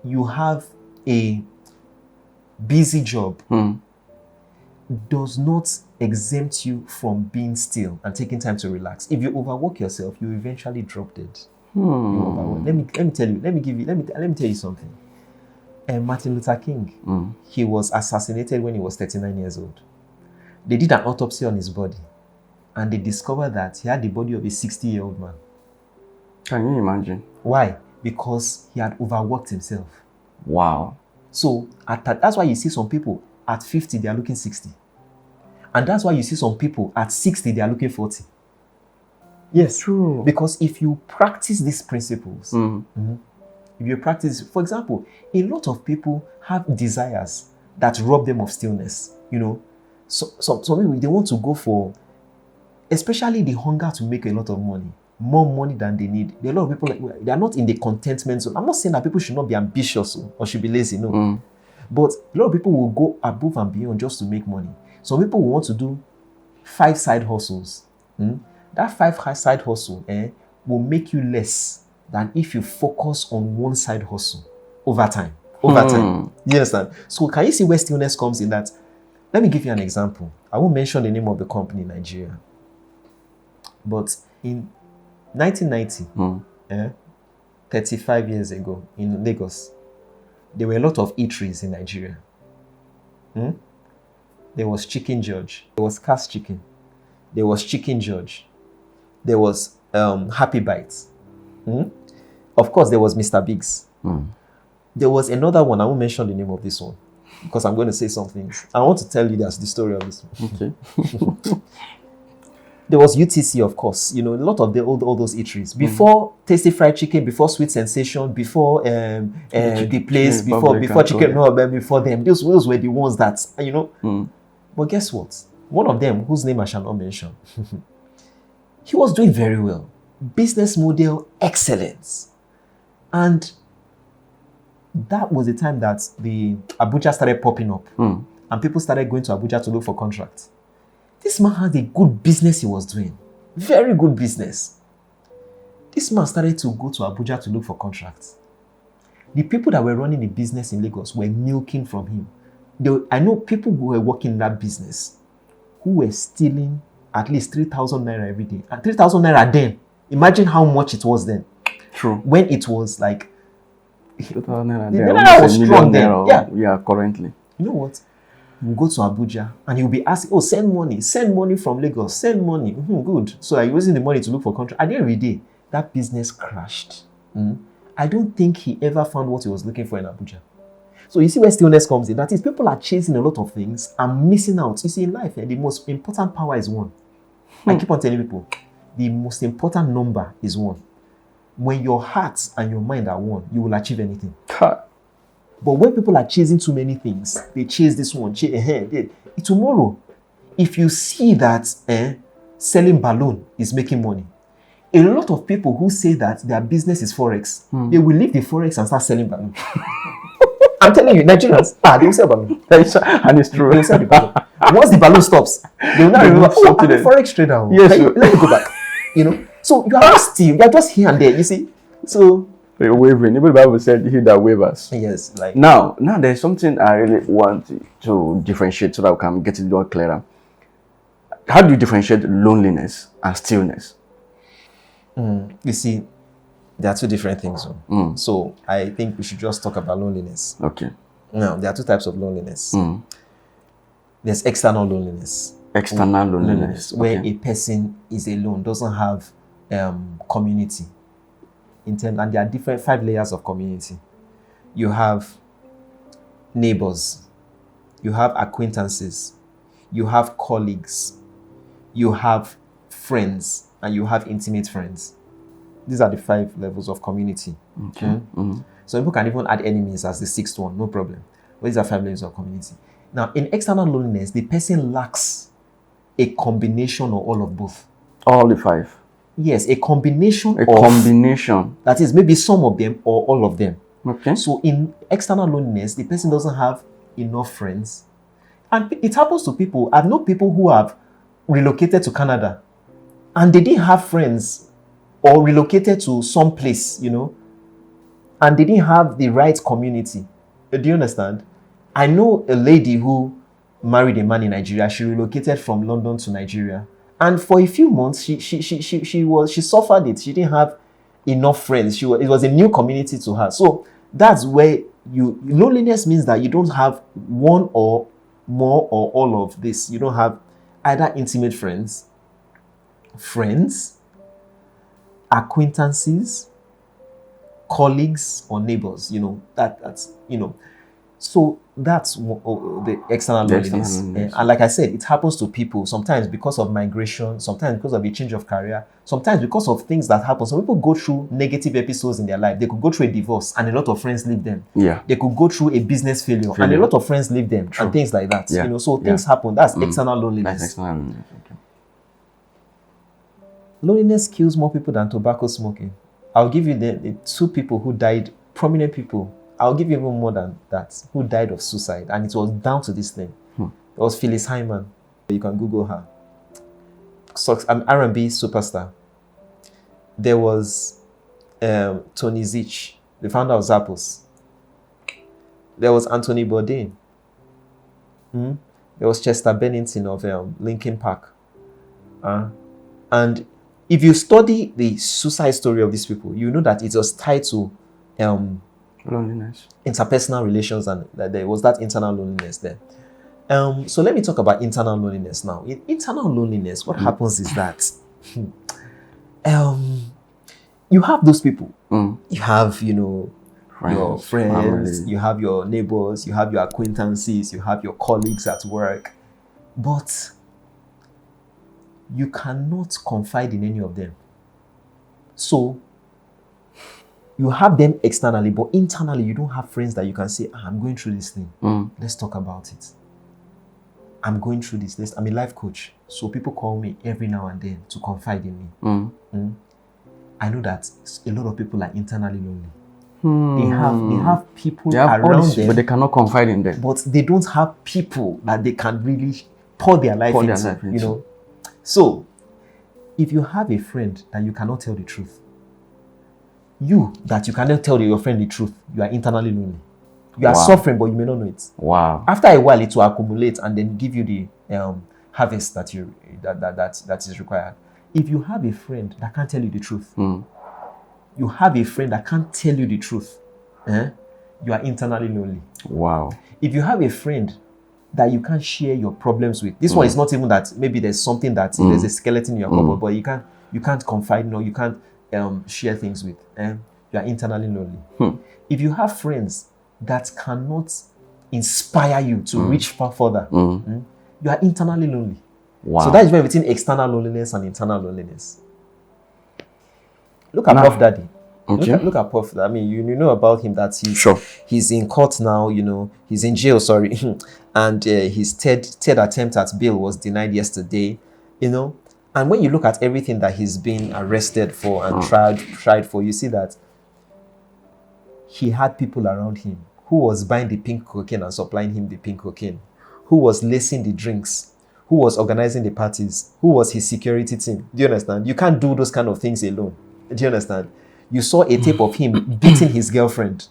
you have a busy job does not exempt you from being still and taking time to relax. If you overwork yourself, you eventually drop dead. Let me tell you something. Martin Luther King, he was assassinated when he was 39 years old. They did an autopsy on his body, and they discovered that he had the body of a 60-year-old man. Can you imagine? Why? Because he had overworked himself. Wow. So that's why you see some people at 50, they are looking 60. And that's why you see some people at 60, they are looking 40. Yes. True. Because if you practice these principles, if you practice, for example, a lot of people have desires that rob them of stillness, So maybe they want to go for, especially the hunger to make a lot of money, more money than they need. There are a lot of people, they are not in the contentment zone. I'm not saying that people should not be ambitious or should be lazy, no. But a lot of people will go above and beyond just to make money. Some people will want to do 5 side hustles. That 5 side hustle will make you less than if you focus on one side hustle over time. You understand? So can you see where stillness comes in that? Let me give you an example. I won't mention the name of the company in Nigeria. But in 1990, 35 years ago in Lagos, there were a lot of eateries in Nigeria. There was Chicken George. There was Cass Chicken. There was Chicken George. There was Happy Bites. Of course, there was Mr. Biggs. There was another one. I won't mention the name of this one, because I'm going to say something. I want to tell you the story of this one. Okay. There was UTC, of course. A lot of all those eateries. Before Tasty Fried Chicken, before Sweet Sensation, before The Place, before Chicken, before them. Those were the ones that, But guess what? One of them, whose name I shall not mention, he was doing very well. Business model, excellence. And that was the time that the Abuja started popping up. And people started going to Abuja to look for contracts. This man had a good business he was doing. Very good business. This man started to go to Abuja to look for contracts. The people that were running the business in Lagos were milking from him. I know people who were working in that business who were stealing at least 3,000 naira every day. And 3,000 naira then, imagine how much it was then. True. When it was like, 2,000 naira the there, naira almost was a strong million then. naira, yeah, currently. You know what? You go to Abuja and you'll be asking, oh, send money from Lagos, send money. Good. So you're using the money to look for contract. At the end of the day, that business crashed. I don't think he ever found what he was looking for in Abuja. So you see where stillness comes in. That is, people are chasing a lot of things and missing out. You see, in life, the most important power is one. I keep on telling people, the most important number is one. When your heart and your mind are one, you will achieve anything. But when people are chasing too many things, they chase this one, tomorrow, if you see that selling balloon is making money, a lot of people who say that their business is forex, they will leave the forex and start selling balloon. I'm telling you, Nigerians, they will sell balloon. And it's true. They will sell the balloon. Once the balloon stops, they will not remember, I'm a forex trader. Yes, let me go back. So you are not still, you are just here and there, you see. So you're wavering. Even the Bible said he that wavers. Yes, like now there's something I really want to differentiate so that we can get it a lot clearer. How do you differentiate loneliness and stillness? You see, there are two different things. So I think we should just talk about loneliness. Okay. Now, there are two types of loneliness. There's external loneliness. External loneliness. Where a person is alone, doesn't have community. And there are 5 layers of community. You have neighbors, you have acquaintances, you have colleagues, you have friends, and you have intimate friends. These are the 5 levels of community. Okay. So people can even add enemies as the 6th one, no problem. But these are 5 levels of community. Now, in external loneliness, the person lacks a combination or all of both. All the 5. Yes, a combination. That is, maybe some of them or all of them. Okay. So in external loneliness, the person doesn't have enough friends. And it happens to people. I've known people who have relocated to Canada and they didn't have friends, or relocated to some place, and they didn't have the right community. Do you understand? I know a lady who married a man in Nigeria. She relocated from London to Nigeria. And for a few months, she suffered it. She didn't have enough friends. It was a new community to her. So that's where loneliness means that you don't have one or more or all of this. You don't have either intimate friends, acquaintances, colleagues, or neighbors. So that's the external loneliness. And like I said, it happens to people sometimes because of migration, sometimes because of a change of career, sometimes because of things that happen. Some people go through negative episodes in their life. They could go through a divorce and a lot of friends leave them. Yeah. They could go through a business failure and a lot of friends leave them. True. And things like that. Yeah. So things happen. That's external loneliness. That's external loneliness. Okay. Loneliness kills more people than tobacco smoking. I'll give you the 2 people who died, prominent people. I'll give you even more than that, who died of suicide. And it was down to this thing. It was Phyllis Hyman. You can Google her. I'm R&B superstar. There was Tony Zich, the founder of Zappos. There was Anthony Bourdain. There was Chester Bennington of Linkin Park. And if you study the suicide story of these people, you know that it was tied to loneliness, interpersonal relations, and that there was that internal loneliness there. So let me talk about internal loneliness now. In internal loneliness, what happens is that you have those people. You have, friends, your friends, family. You have your neighbors, you have your acquaintances, you have your colleagues at work, but you cannot confide in any of them. So you have them externally, but internally you don't have friends that you can say, I'm going through this thing. Let's talk about it. I'm going through this. I'm a life coach. So people call me every now and then to confide in me. I know that a lot of people are internally lonely. They have people around them, but they cannot confide in them. But they don't have people that they can really pour their life into. So if you have a friend that you cannot tell the truth, You that you cannot tell your friend the truth, you are internally lonely. You are Wow. suffering, but you may not know it. Wow. After a while, it will accumulate and then give you the harvest that is required. If you have a friend that can't tell you the truth, you have a friend that can't tell you the truth, you are internally lonely. Wow. If you have a friend that you can't share your problems with, this one is not even that maybe there's something that there's a skeleton in your cupboard, but you can't confide, you can't share things with, you are internally lonely. If you have friends that cannot inspire you to reach far further, you are internally lonely. Wow. So that is between external loneliness and internal loneliness. Look at Puff Daddy. Okay. Look at Puff. I mean, you know about him that he's in court now. He's in jail. Sorry, and his third attempt at bail was denied yesterday. And when you look at everything that he's been arrested for and tried for, you see that he had people around him who was buying the pink cocaine and supplying him the pink cocaine, who was lacing the drinks, who was organizing the parties, who was his security team. Do you understand? You can't do those kind of things alone. Do you understand? You saw a tape of him beating his girlfriend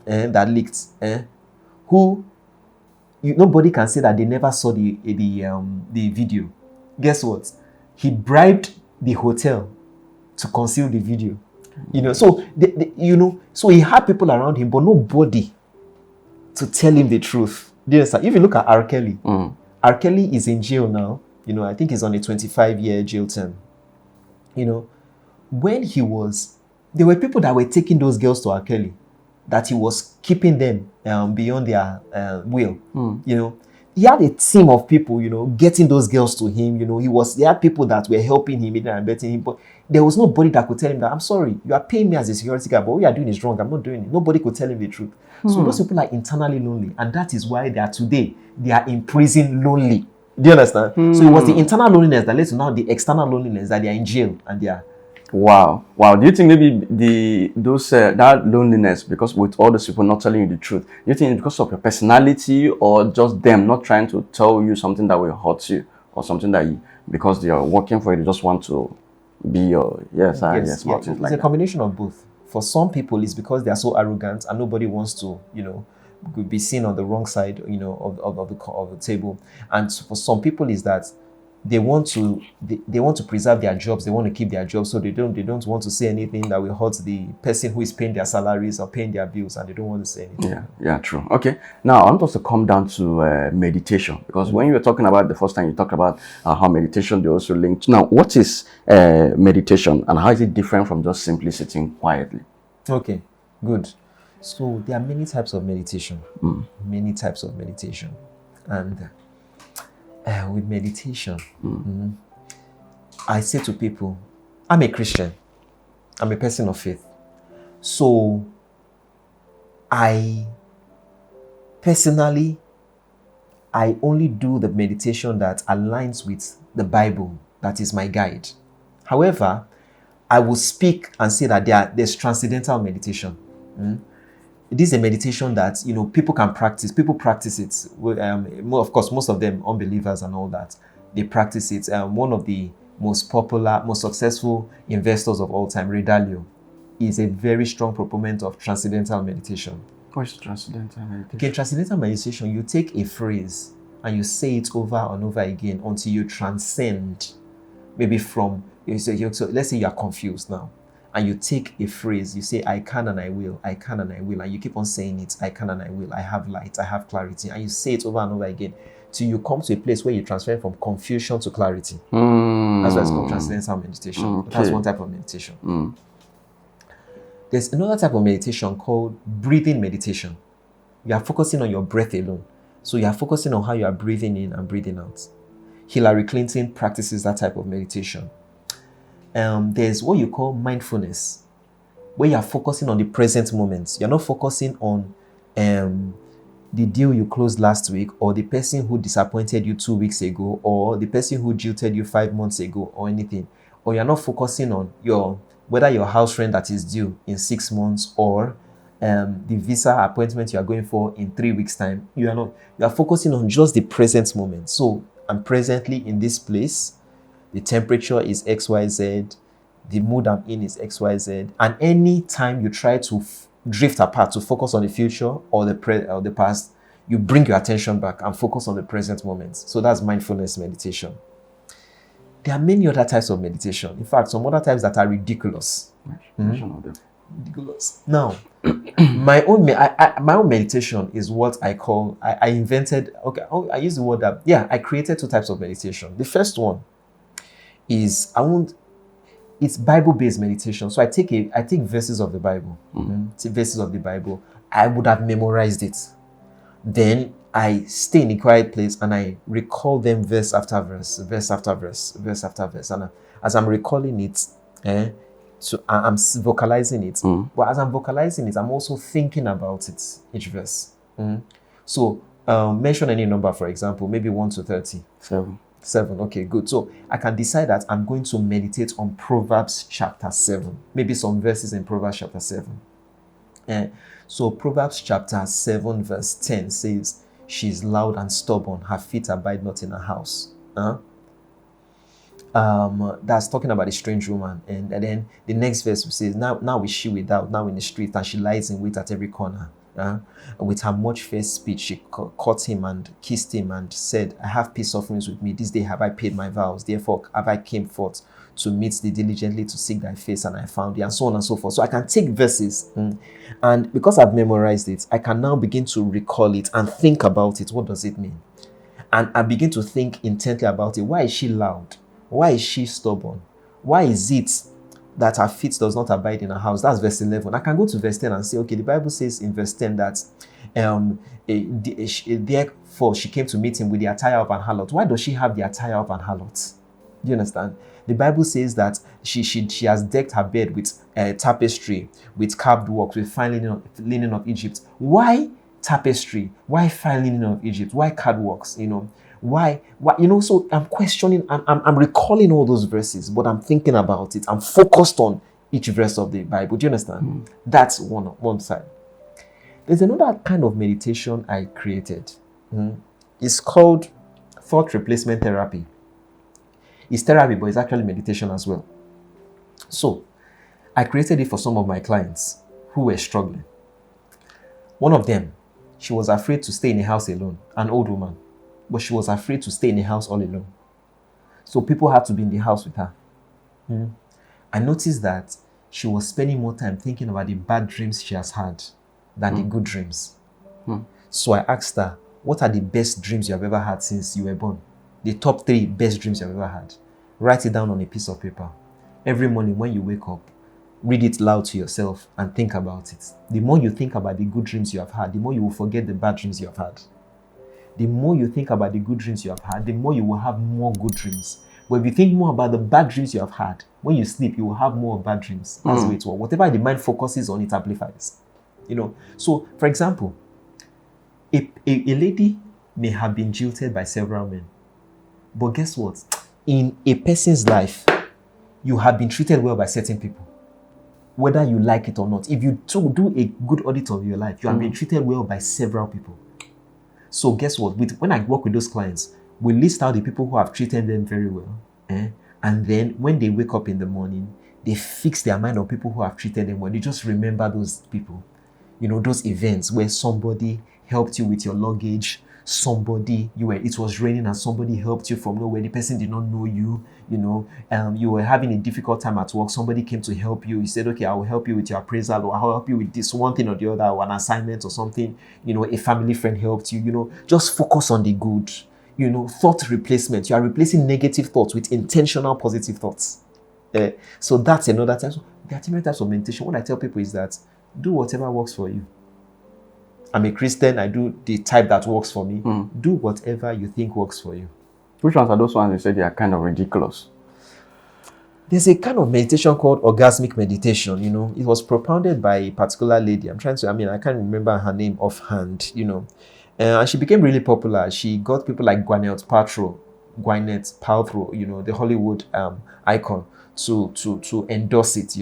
that leaked. Who nobody can say that they never saw the video. Guess what? He bribed the hotel to conceal the video. So so he had people around him, but nobody to tell him the truth. Do you understand? If you look at R. Kelly, R. Kelly is in jail now. I think he's on a 25-year jail term. When he was, there were people that were taking those girls to R. Kelly, that he was keeping them beyond their will. He had a team of people, getting those girls to him. He had people that were helping him and betting him, but there was nobody that could tell him that, I'm sorry, you are paying me as a security guard, but what you are doing is wrong. I'm not doing it. Nobody could tell him the truth. So those people are internally lonely, and that is why they are in prison lonely. Do you understand? So it was the internal loneliness that led to now the external loneliness, that they are in jail and they are. Wow. Do you think maybe that loneliness, because with all those people not telling you the truth, do you think it's because of your personality, or just them not trying to tell you something that will hurt you, or something that because they are working for you, they just want to be your It's a combination of both. For some people, it's because they are so arrogant and nobody wants to, be seen on the wrong side, of the table. And for some people, is that they want to preserve their jobs. They want to keep their jobs, so they don't want to say anything that will hurt the person who is paying their salaries or paying their bills, and they don't want to say anything. Yeah, true. Okay, now I want us to come down to meditation, because when you were talking about the first time, you talked about how meditation they also linked. Now, what is meditation, and how is it different from just simply sitting quietly? Okay, good. So there are many types of meditation. Many types of meditation, and with meditation, I say to people, I'm a Christian. I'm a person of faith. So I personally, I only do the meditation that aligns with the Bible. That is my guide. However, I will speak and say that there's transcendental meditation. This is a meditation that people can practice. People practice it. Of course, most of them unbelievers and all that, they practice it. One of the most popular, most successful investors of all time, Ray Dalio, is a very strong proponent of transcendental meditation. What is transcendental meditation? Okay, transcendental meditation, you take a phrase and you say it over and over again until you transcend. Maybe so let's say you are confused now, and you take a phrase, you say, I can and I will, I can and I will, and you keep on saying it, I can and I will, I have light, I have clarity, and you say it over and over again till you come to a place where you transfer from confusion to clarity. That's why it's called transcendental meditation. Okay. That's one type of meditation. There's another type of meditation called breathing meditation. You are focusing on your breath alone. So you are focusing on how you are breathing in and breathing out. Hillary Clinton practices that type of meditation. There's what you call mindfulness, where you are focusing on the present moment. You're not focusing on the deal you closed last week, or the person who disappointed you 2 weeks ago, or the person who jilted you 5 months ago, or anything. Or you're not focusing on whether your house rent that is due in 6 months, or the visa appointment you are going for in 3 weeks' time. You are focusing on just the present moment. So I'm presently in this place. The temperature is XYZ. The mood I'm in is XYZ. And any time you try to drift apart to focus on the future or the past, you bring your attention back and focus on the present moment. So that's mindfulness meditation. There are many other types of meditation. In fact, some other types that are ridiculous. Ridiculous. Now, my own meditation is what I call, I invented, I use the word that, I created 2 types of meditation. The first one is, it's Bible-based meditation. So I take verses of the Bible. Verses of the Bible. I would have memorized it. Then I stay in a quiet place and I recall them verse after verse, verse after verse, verse after verse. And as I'm recalling it, so I'm vocalizing it. But as I'm vocalizing it, I'm also thinking about it, each verse. So mention any number, for example, maybe 1 to 30. 7. Okay, good. So I can decide that I'm going to meditate on Proverbs chapter 7. Maybe some verses in Proverbs chapter 7. So Proverbs chapter 7 verse 10 says, she's loud and stubborn, her feet abide not in her house. That's talking about a strange woman. And then the next verse says, now is she without, now in the street, and she lies in wait at every corner. With her much fair speech, she caught him and kissed him and said, I have peace offerings with me. This day have I paid my vows. Therefore have I came forth to meet thee diligently, to seek thy face, and I found thee, and so on and so forth. So I can take verses, and because I've memorized it, I can now begin to recall it and think about it. What does it mean? And I begin to think intently about it. Why is she loud? Why is she stubborn? Why is it that her feet does not abide in her house? That's verse 11. I can go to verse 10 and say, okay, the Bible says in verse 10 that therefore she came to meet him with the attire of an harlot. Why does she have the attire of an harlot? Do you understand? The Bible says that she has decked her bed with tapestry, with carved work, with fine linen of Egypt. Why tapestry? Why fine linen of Egypt? Why carved works? Why? So I'm questioning, I'm recalling all those verses, but I'm thinking about it. I'm focused on each verse of the Bible. Do you understand? That's one side. There's another kind of meditation I created. It's called thought replacement therapy. It's therapy, but it's actually meditation as well. So I created it for some of my clients who were struggling. One of them, she was afraid to stay in a house alone, an old woman. But she was afraid to stay in the house all alone. So people had to be in the house with her. I noticed that she was spending more time thinking about the bad dreams she has had than the good dreams. So I asked her, what are the best dreams you have ever had since you were born? The top 3 best dreams you have ever had. Write it down on a piece of paper. Every morning when you wake up, read it loud to yourself and think about it. The more you think about the good dreams you have had, the more you will forget the bad dreams you have had. The more you think about the good dreams you have had, the more you will have more good dreams. But if you think more about the bad dreams you have had, when you sleep, you will have more bad dreams. That's the way it works. Whatever the mind focuses on, it amplifies. So, for example, a lady may have been jilted by several men. But guess what? In a person's life, you have been treated well by certain people. Whether you like it or not. If you do a good audit of your life, you have been treated well by several people. So guess what? When I work with those clients, we list out the people who have treated them very well. And then when they wake up in the morning, they fix their mind on people who have treated them well. They just remember those people. Those events where somebody helped you with your luggage, it was raining and somebody helped you from nowhere. The person did not know you, you were having a difficult time at work. Somebody came to help you. You said, okay, I will help you with your appraisal, or I'll help you with this one thing or the other, or an assignment or something. A family friend helped you, just focus on the good. Thought replacement. You are replacing negative thoughts with intentional positive thoughts. So that's another type. So there are different types of meditation. What I tell people is that do whatever works for you. I'm a Christian. I do the type that works for me. Do whatever you think works for you. Which ones are those ones you said they are kind of ridiculous? There's a kind of meditation called orgasmic meditation. It was propounded by a particular lady. I can't remember her name offhand. And she became really popular. She got people like Gwyneth Paltrow, the Hollywood icon, to endorse it.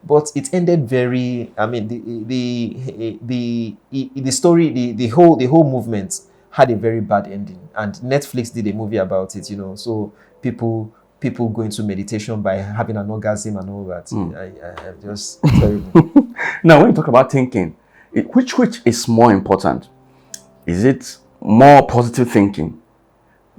But it ended very. The story, the whole movement had a very bad ending, and Netflix did a movie about it. So people people go into meditation by having an orgasm and all that. I'm just terrible. Now, when you talk about thinking, which is more important? Is it more positive thinking?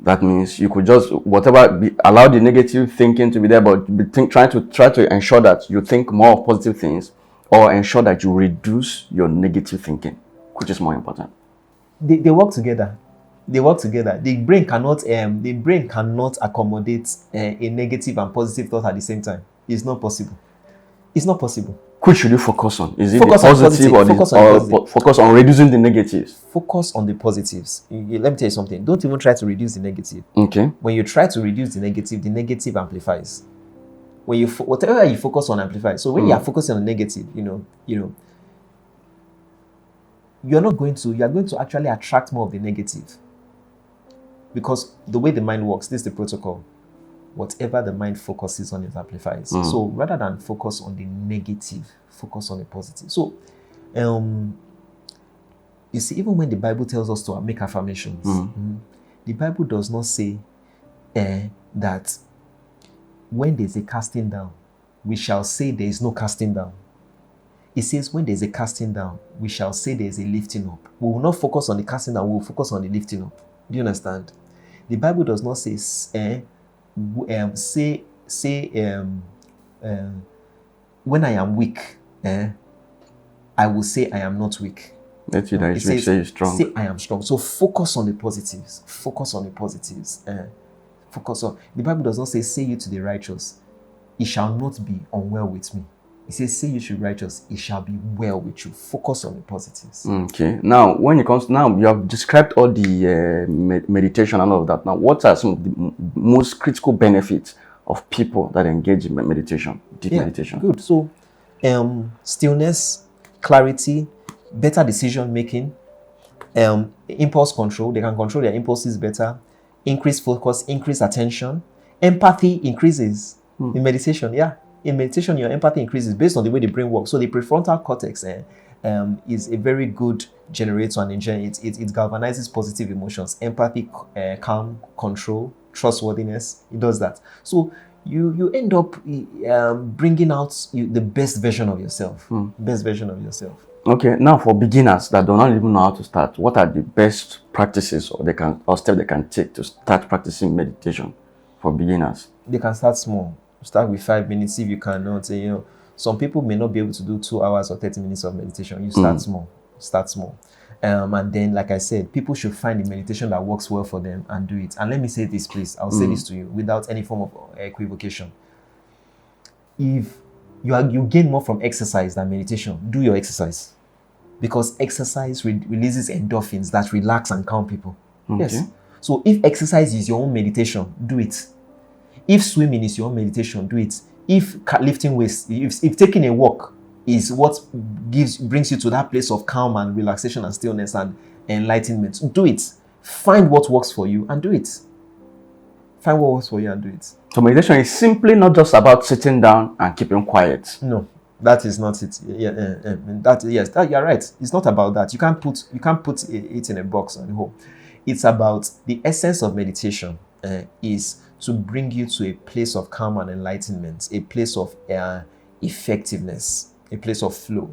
That means you could just allow the negative thinking to be there, but try to ensure that you think more of positive things, or ensure that you reduce your negative thinking. Which is more important? They work together. They work together. The brain cannot accommodate a negative and positive thought at the same time. It's not possible. It's not possible. Which should you focus on? Is it Focus the on positive positive. or focus on reducing the negatives? Focus on the positives. Let me tell you something. Don't even try to reduce the negative. Okay. When you try to reduce the negative amplifies. When whatever you focus on amplifies. So when you are focusing on negative, you are going to actually attract more of the negative. Because the way the mind works, this is the protocol. Whatever the mind focuses on, it amplifies. So rather than focus on the negative, focus on the positive. So, you see, even when the Bible tells us to make affirmations, the Bible does not say that when there's a casting down, we shall say there is no casting down. It says when there's a casting down, we shall say there is a lifting up. We will not focus on the casting down, we will focus on the lifting up. Do you understand? The Bible does not say, when I am weak, I will say I am not weak. That's it. It says, say you're strong. Say I am strong. So focus on the positives. Focus on the positives. Focus on. The Bible does not say you to the righteous, it shall not be unwell with me. It says, say you should righteous, it shall be well with you. Focus on the positives. Okay. Now, when it comes, now you have described all the meditation and all of that. Now, what are some of the most critical benefits of people that engage in meditation, deep meditation? Good. So, stillness, clarity, better decision making, impulse control. They can control their impulses better. Increased focus, increased attention. Empathy increases in meditation. Yeah. In meditation, your empathy increases based on the way the brain works. So the prefrontal cortex is a very good generator and engine. It galvanizes positive emotions, empathy, calm, control, trustworthiness. It does that. So you end up bringing out the best version of yourself. Best version of yourself. Okay. Now, for beginners that do not even know how to start, what are the best practices or steps they can take to start practicing meditation for beginners? They can start small. Start with 5 minutes if you cannot. Some people may not be able to do 2 hours or 30 minutes of meditation. You start small. Start small. And then, like I said, people should find the meditation that works well for them and do it. And let me say this, please. I'll say this to you without any form of equivocation. If you gain more from exercise than meditation, do your exercise. Because exercise releases endorphins that relax and calm people. Okay. Yes. So if exercise is your own meditation, do it. If swimming is your own meditation, do it. If lifting weights, if taking a walk is what brings you to that place of calm and relaxation and stillness and enlightenment, do it. Find what works for you and do it. Find what works for you and do it. So meditation is simply not just about sitting down and keeping quiet. No, that is not it. You're right. It's not about that. You can't put it in a box on the whole. It's about the essence of meditation is to bring you to a place of calm and enlightenment, a place of effectiveness, a place of flow.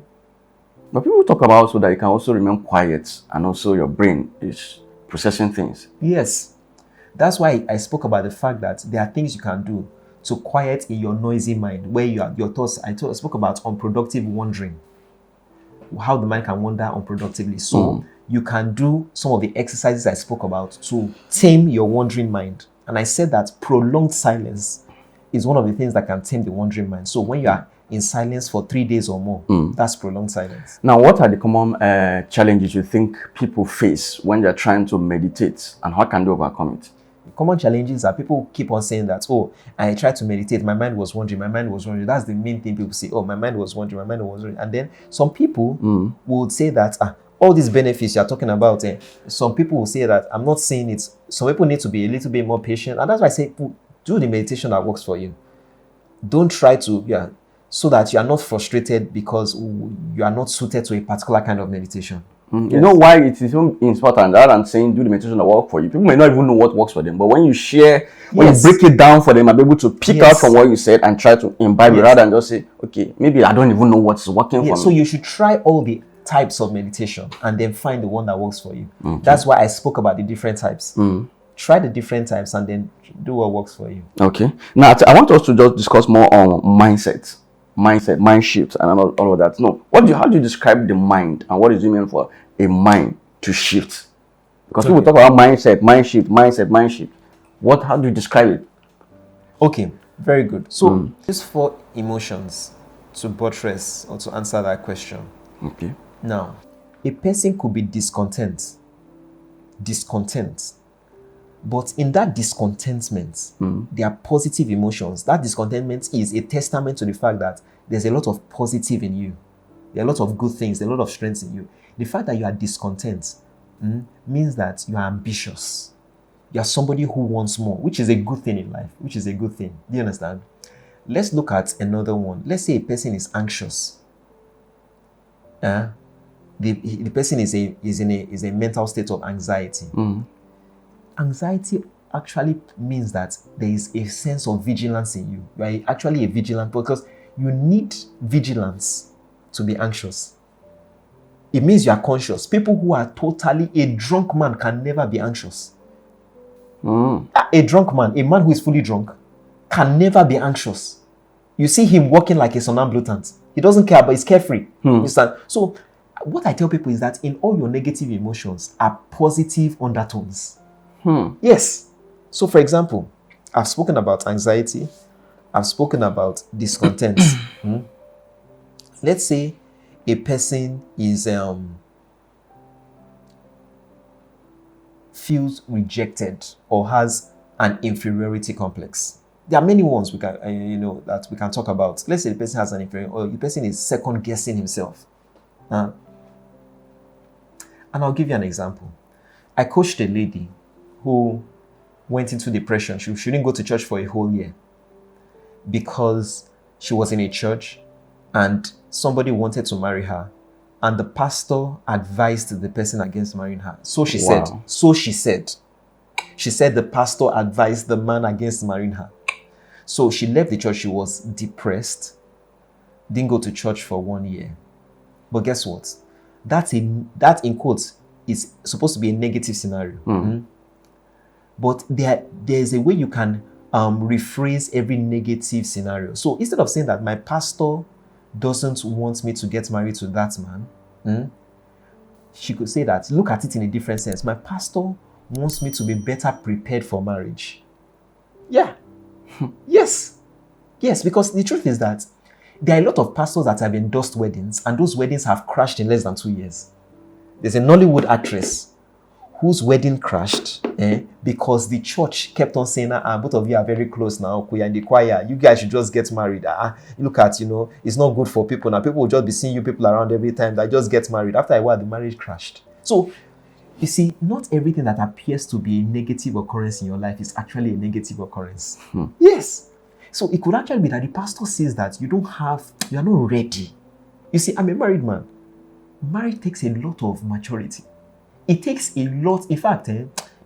But people talk about so that you can also remain quiet and also your brain is processing things. Yes. That's why I spoke about the fact that there are things you can do to quiet in your noisy mind, where your thoughts, I spoke about unproductive wandering, how the mind can wander unproductively. So you can do some of the exercises I spoke about to tame your wandering mind. And I said that prolonged silence is one of the things that can tame the wandering mind. So when you are in silence for 3 days or more, that's prolonged silence. Now, what are the common challenges you think people face when they're trying to meditate, and how can they overcome it? The common challenges are people keep on saying that, I tried to meditate, my mind was wandering. That's the main thing people say. My mind was wandering. And then some people would say that, all these benefits you're talking about, some people will say that I'm not saying it. Some people need to be a little bit more patient. And that's why I say, do the meditation that works for you. Don't try to, so that you are not frustrated because you are not suited to a particular kind of meditation. You know why it is so important, rather than saying do the meditation that work for you. People may not even know what works for them, but when you share, when you break it down for them, I'll be able to pick out from what you said and try to imbibe it, rather than just say, okay, maybe I don't even know what's working for me. So you should try all the types of meditation and then find the one that works for you. That's why I spoke about the different types. Try the different types and then do what works for you. Okay. Now, I want us to just discuss more on mindset, mind shift, and all of that. No, how do you describe the mind, and what is it mean for a mind to shift? Because people talk about mindset, mind shift. How do you describe it? Okay, very good. So, these 4 emotions to buttress or to answer that question. Okay. Now, a person could be discontent, but in that discontentment, there are positive emotions. That discontentment is a testament to the fact that there's a lot of positive in you. There are a lot of good things, a lot of strengths in you. The fact that you are discontent means that you are ambitious. You are somebody who wants more, which is a good thing in life, Do you understand? Let's look at another one. Let's say a person is anxious. The person is in a mental state of anxiety. Anxiety actually means that there is a sense of vigilance in you. You are actually a vigilant, because you need vigilance to be anxious. It means you are conscious. People who are totally, a drunk man can never be anxious. A drunk man, a man who is fully drunk, can never be anxious. You see him walking like a somnambulant. He doesn't care, but he's carefree. So what I tell people is that in all your negative emotions are positive undertones. Yes. So for example, I've spoken about anxiety. I've spoken about discontent. Let's say a person is feels rejected or has an inferiority complex. There are many ones we can that we can talk about. Let's say the person has an inferiority, or the person is second guessing himself. And I'll give you an example. I coached a lady who went into depression. She didn't go to church for a whole year because she was in a church and somebody wanted to marry her, and the pastor advised the person against marrying her. So she said. She said the pastor advised the man against marrying her. So she left the church. She was depressed, didn't go to church for 1 year. But guess what? That in quotes is supposed to be a negative scenario. But there's a way you can rephrase every negative scenario. So instead of saying that my pastor doesn't want me to get married to that man, she could say that, look at it in a different sense. My pastor wants me to be better prepared for marriage. Yeah. Yes, because the truth is that there are a lot of pastors that have endorsed weddings, and those weddings have crashed in less than 2 years. There's a Nollywood actress whose wedding crashed because the church kept on saying, both of you are very close now, we are in the choir, you guys should just get married. Look at, it's not good for people now. People will just be seeing you people around every time, that just get married. After a while, the marriage crashed. So, you see, not everything that appears to be a negative occurrence in your life is actually a negative occurrence. Yes. So it could actually be that the pastor says that you are not ready. You see, I'm a married man. Marriage takes a lot of maturity. It takes a lot. In fact,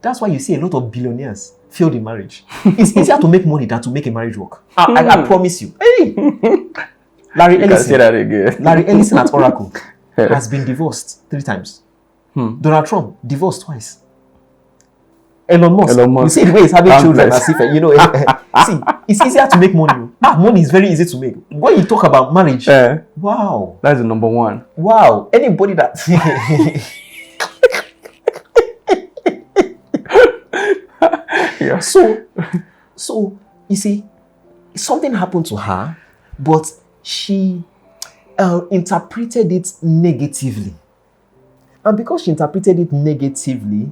that's why you see a lot of billionaires failed in marriage. It's easier to make money than to make a marriage work. I promise you. Hey! Larry Ellison at Oracle has been divorced 3 times. Donald Trump, divorced twice. Elon Musk. You see the way he's having children as if, see, it's easier to make money. Money is very easy to make. When you talk about marriage, wow. That's the number one. Wow. Anybody that... Yeah. So, you see, something happened to her, but she interpreted it negatively. And because she interpreted it negatively,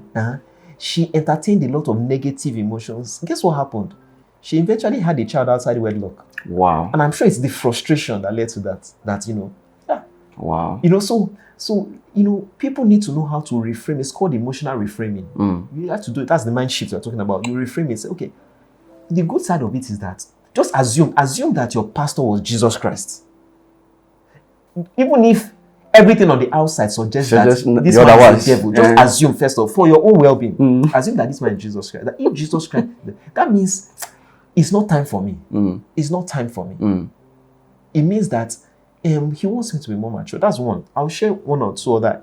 she entertained a lot of negative emotions. Guess what happened? She eventually had a child outside wedlock. Wow. And I'm sure it's the frustration that led to that. Wow. So, people need to know how to reframe. It's called emotional reframing. You have to do it. That's the mind shift you're talking about. You reframe it. Say, okay, the good side of it is that just assume that your pastor was Jesus Christ. Even if everything on the outside suggests that Just this the other man ones. is the devil. Just assume, first of all, for your own well-being, assume that this man is Jesus Christ. That if Jesus Christ, that means it's not time for me. It's not time for me. It means that he wants me to be more mature. That's one. I'll share one or two other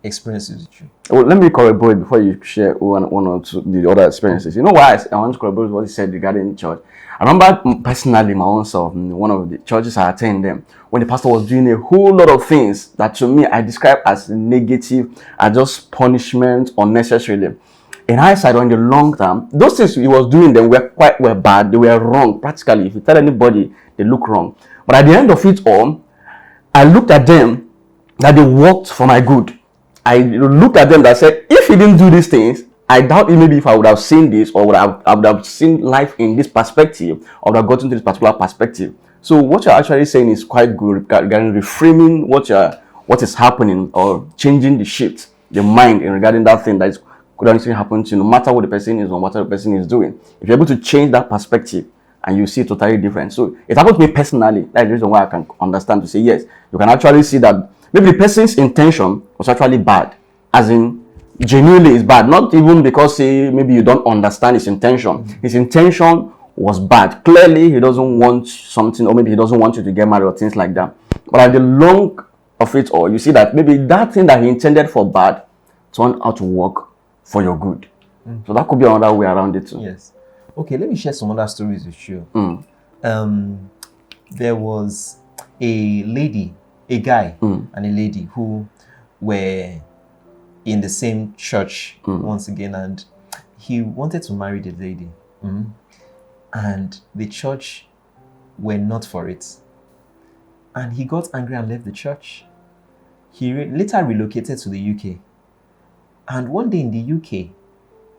experiences with you. Well, let me corroborate before you share one or two the other experiences. You know why I want to corroborate what he said regarding church? I remember personally my own self in one of the churches I attend them when the pastor was doing a whole lot of things that to me I describe as negative, as just punishment unnecessarily. In hindsight, on the long term, those things he was doing them were bad. They were wrong practically. If you tell anybody, they look wrong. But at the end of it all, I looked at them that they worked for my good. I looked at them that said, if he didn't do these things, I doubt maybe if I would have seen this or I would have seen life in this perspective, or would have gotten to this particular perspective. So what you're actually saying is quite good regarding reframing what is happening or changing the shift, the mind in regarding that thing that is could actually happen to you, no matter what the person is or what the person is doing. If you're able to change that perspective and you see it totally different. So it happened to me personally. That's the reason why I can understand to say yes. You can actually see that maybe the person's intention was actually bad, as in genuinely is bad. Not even because maybe you don't understand his intention. His intention was bad. Clearly, he doesn't want something, or maybe he doesn't want you to get married or things like that. But at the long of it all, you see that maybe that thing that he intended for bad turned out to work for your good. So that could be another way around it too. Yes. Okay, let me share some other stories with you. There was a guy and a lady who were in the same church once again, and he wanted to marry the lady. And the church were not for it. And he got angry and left the church. He later relocated to the UK. And one day in the UK,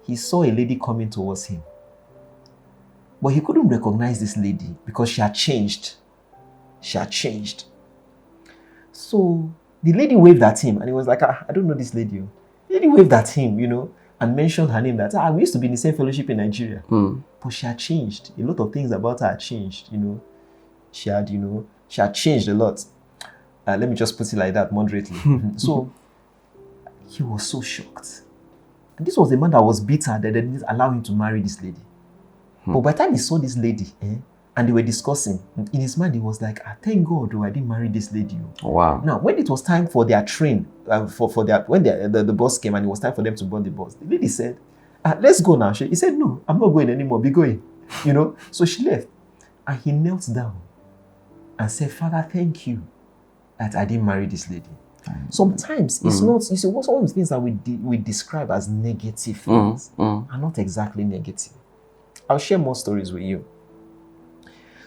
he saw a lady coming towards him. But he couldn't recognize this lady because she had changed. She had changed. So the lady waved at him and he was like, I don't know this lady. The lady waved at him, and mentioned her name, that we used to be in the same fellowship in Nigeria. But she had changed. A lot of things about her had changed, She had changed a lot. Let me just put it like that, moderately. So he was so shocked. And this was a man that was bitter that they didn't allow him to marry this lady. But by the time he saw this lady, and they were discussing, in his mind he was like, thank God I didn't marry this lady. Wow. Now, when it was time for their train, when the bus came and it was time for them to board the bus, the lady said, let's go now. He said, no, I'm not going anymore. Be going. So she left. And he knelt down and said, Father, thank you that I didn't marry this lady. Sometimes it's not, you see, some of the things that we describe as negative things are not exactly negative. I'll share more stories with you.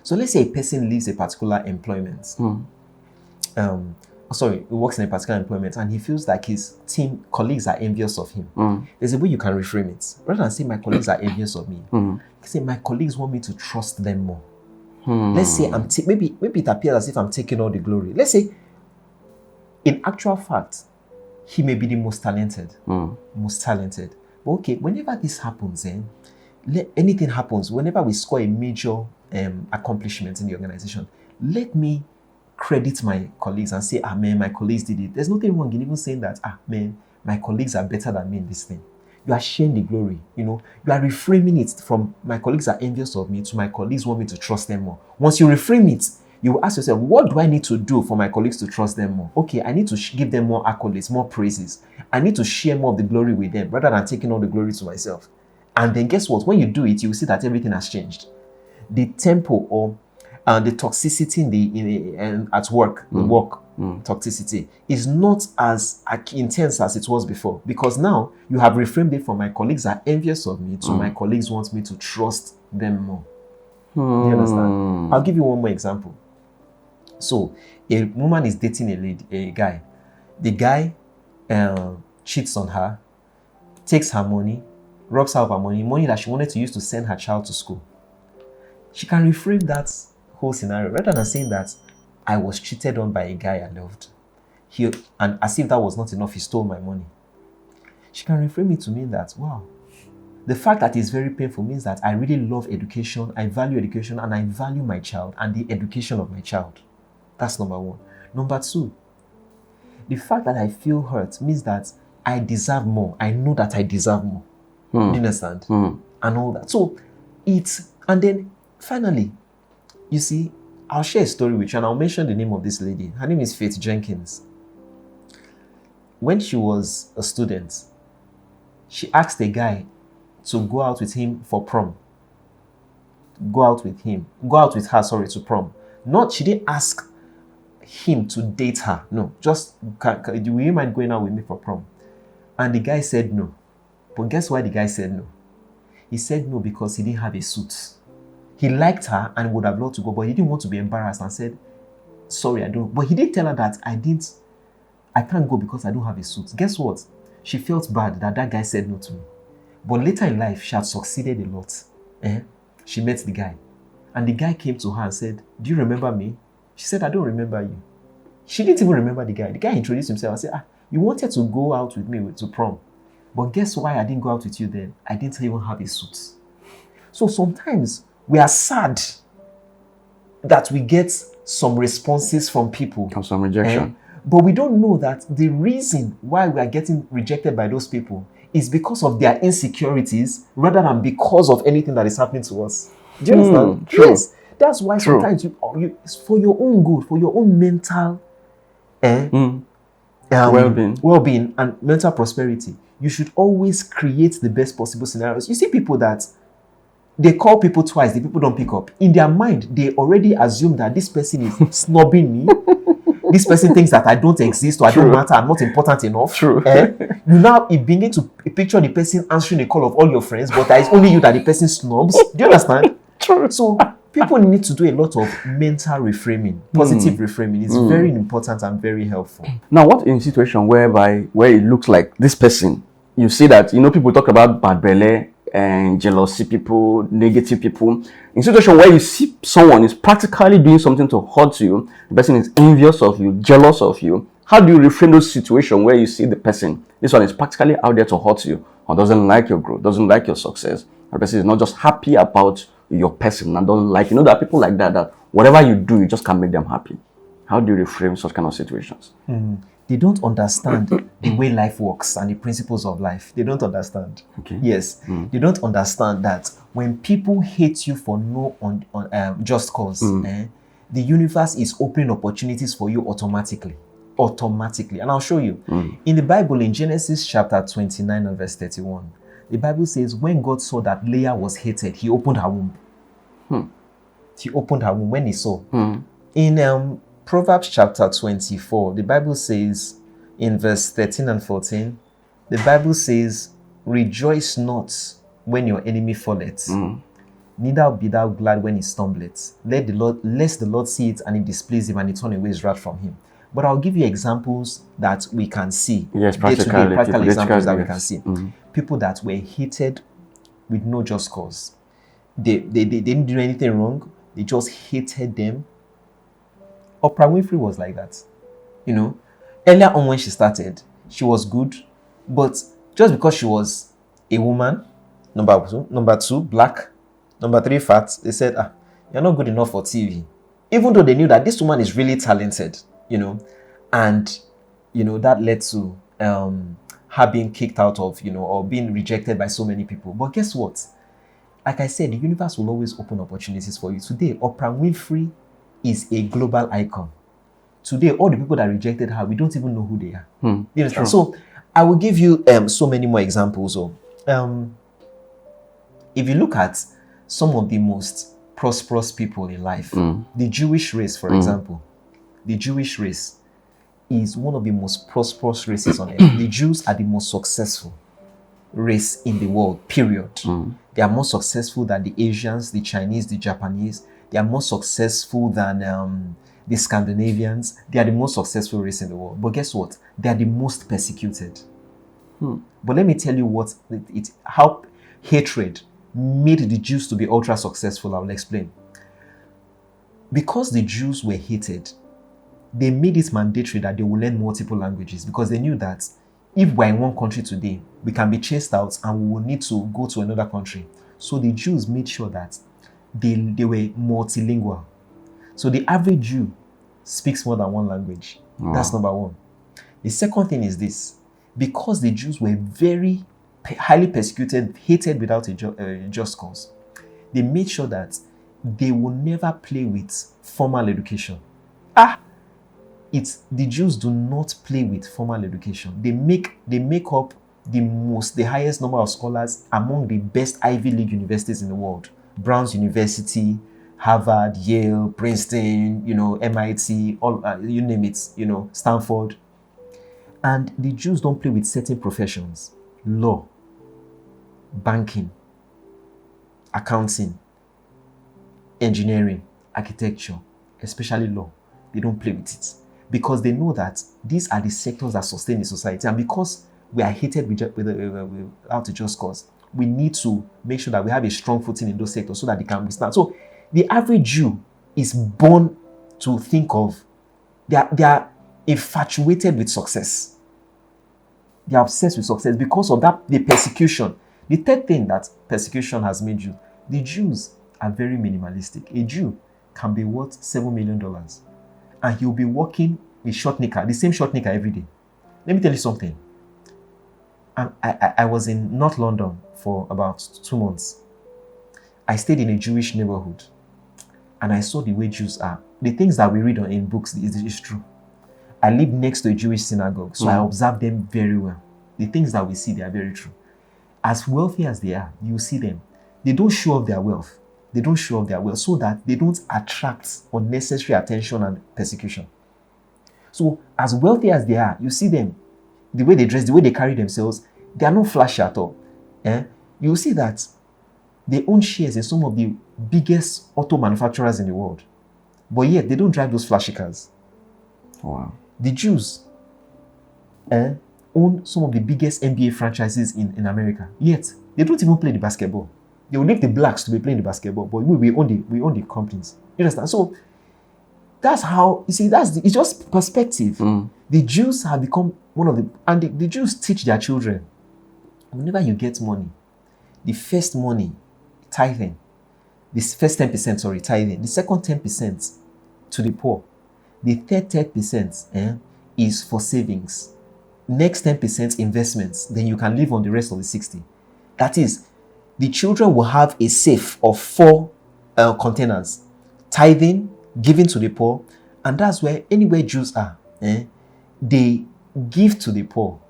So let's say a person leaves a particular employment. He works in a particular employment and he feels like his colleagues are envious of him. There's a way you can reframe it. Rather than say my colleagues are envious of me, say my colleagues want me to trust them more. Let's say maybe it appears as if I'm taking all the glory. Let's say, in actual fact, he may be the most talented. But okay, whenever this happens, anything happens, whenever we score a major accomplishment in the organization, let me credit my colleagues and say, man, my colleagues did it. There's nothing wrong in even saying that, man, my colleagues are better than me in this thing. You are sharing the glory, you are reframing it from my colleagues are envious of me to my colleagues want me to trust them more. Once you reframe it, you will ask yourself, what do I need to do for my colleagues to trust them more? Okay, I need to give them more accolades, more praises. I need to share more of the glory with them rather than taking all the glory to myself. And then guess what? When you do it, you will see that everything has changed. The tempo or the toxicity at work, the work toxicity, is not as intense as it was before. Because now you have reframed it from my colleagues are envious of me to my colleagues want me to trust them more. Do you understand? I'll give you one more example. So a woman is dating a guy. The guy cheats on her, takes her money, robs her of her money that she wanted to use to send her child to school. She can reframe that whole scenario rather than saying that I was cheated on by a guy I loved. And as if that was not enough, he stole my money. She can reframe it to mean that, wow, the fact that it's very painful means that I really love education, I value education, and I value my child and the education of my child. That's number one. Number two, the fact that I feel hurt means that I deserve more. I know that I deserve more. Do you understand? And all that. So and then finally, you see, I'll share a story with you and I'll mention the name of this lady. Her name is Faith Jenkins. When she was a student, she asked a guy to go out with him for prom. Go out with her, to prom. She didn't ask him to date her. No, just, do you mind going out with me for prom? And the guy said no. But guess why the guy said no? He said no because he didn't have a suit. He liked her and would have loved to go, but he didn't want to be embarrassed and said, sorry, I don't. But he did tell her that I can't go because I don't have a suit. Guess what? She felt bad that guy said no to me. But later in life, she had succeeded a lot. She met the guy. And the guy came to her and said, do you remember me? She said, I don't remember you. She didn't even remember the guy. The guy introduced himself and said, you wanted to go out with me to prom. But guess why I didn't go out with you then? I didn't even have a suit. So sometimes we are sad that we get some responses from people. Some rejection. But we don't know that the reason why we are getting rejected by those people is because of their insecurities rather than because of anything that is happening to us. Do you understand? True. Yes. That's why sometimes you for your own good, for your own mental well-being and mental prosperity, you should always create the best possible scenarios. You see people that they call people twice, the people don't pick up. In their mind, they already assume that this person is snubbing me. This person thinks that I don't exist or I don't matter, I'm not important enough. True. You now begin to picture the person answering the call of all your friends, but it's only you that the person snubs. Do you understand? True. So people need to do a lot of mental reframing, positive reframing. It's very important and very helpful. Now, what in a situation where it looks like this person, you see that, people talk about bad belly and jealousy people, negative people. In a situation where you see someone is practically doing something to hurt you, the person is envious of you, jealous of you, how do you reframe those situations where you see the person, this one is practically out there to hurt you or doesn't like your growth, doesn't like your success? The person is not just happy about your person and doesn't like, there are people like that whatever you do, you just can't make them happy. How do you reframe such kind of situations? They don't understand the way life works and the principles of life. They don't understand. Okay. Yes. They don't understand that when people hate you for no just cause, the universe is opening opportunities for you automatically. And I'll show you. In the Bible, in Genesis chapter 29 and verse 31, the Bible says, when God saw that Leah was hated, he opened her womb. He opened her womb when he saw. In Proverbs chapter 24, the Bible says, in verse 13 and 14, the Bible says, rejoice not when your enemy falleth, neither be thou glad when he stumbleth. Lest the Lord see it and it displease him and he turn away his wrath from him. But I'll give you examples that we can see. Yes, practical examples that we can see. People that were hated with no just cause. They didn't do anything wrong. They just hated them. Oprah Winfrey was like that. Earlier on when she started, she was good. But just because she was a woman, number two, black, number three, fat, they said, you're not good enough for TV. Even though they knew that this woman is really talented, and, that led to her being kicked out of, or being rejected by so many people. But guess what? Like I said, the universe will always open opportunities for you. Today, Oprah Winfrey is a global icon. Today, all the people that rejected her, we don't even know who they are. You understand? So, I will give you so many more examples. If you look at some of the most prosperous people in life, the Jewish race, for example, the Jewish race is one of the most prosperous races on earth. The Jews are the most successful race in the world, period. They are more successful than the Asians, the Chinese, the Japanese. They are more successful than the Scandinavians. They are the most successful race in the world. But guess what? They are the most persecuted. But let me tell you how hatred made the Jews to be ultra successful. I will explain. Because the Jews were hated, they made it mandatory that they will learn multiple languages because they knew that if we're in one country today, we can be chased out and we will need to go to another country. So the Jews made sure that they were multilingual. So the average Jew speaks more than one language. That's number one. The second thing is this. Because the Jews were very highly persecuted, hated without a just cause, they made sure that they will never play with formal education. The Jews do not play with formal education. They make up the highest number of scholars among the best Ivy League universities in the world. Brown's University, Harvard, Yale, Princeton, MIT, all you name it, Stanford. And the Jews don't play with certain professions: law, banking, accounting, engineering, architecture, especially law. They don't play with it because they know that these are the sectors that sustain the society. And because we are hated without a just cause, we need to make sure that we have a strong footing in those sectors so that they can withstand. So the average Jew is born to think of, they are infatuated with success. They are obsessed with success because of that, the persecution. The third thing that persecution has made you, the Jews are very minimalistic. A Jew can be worth $7 million and he'll be working with short knicker, the same short knicker every day. Let me tell you something. I was in North London for about 2 months. I stayed in a Jewish neighborhood and I saw the way Jews are. The things that we read in books is true. I live next to a Jewish synagogue, so I observe them very well. The things that we see, they are very true. As wealthy as they are, you see them. They don't show off their wealth. They don't show off their wealth so that they don't attract unnecessary attention and persecution. So as wealthy as they are, you see them, the way they dress, the way they carry themselves, they are not flashy at all. You see that they own shares in some of the biggest auto manufacturers in the world. But yet, they don't drive those flashy cars. Wow. The Jews own some of the biggest NBA franchises in America. Yet, they don't even play the basketball. They will leave the blacks to be playing the basketball, but we own the companies. You understand? So, that's how, you see, it's just perspective. The Jews have become one of the Jews teach their children, whenever you get money, the first money, tithing, this first 10%, tithing, the second 10% to the poor, the third 10% is for savings, next 10% investments, then you can live on the rest of the 60. That is, the children will have a safe of 4 containers, tithing, giving to the poor, and that's where anywhere Jews are, they give to the poor.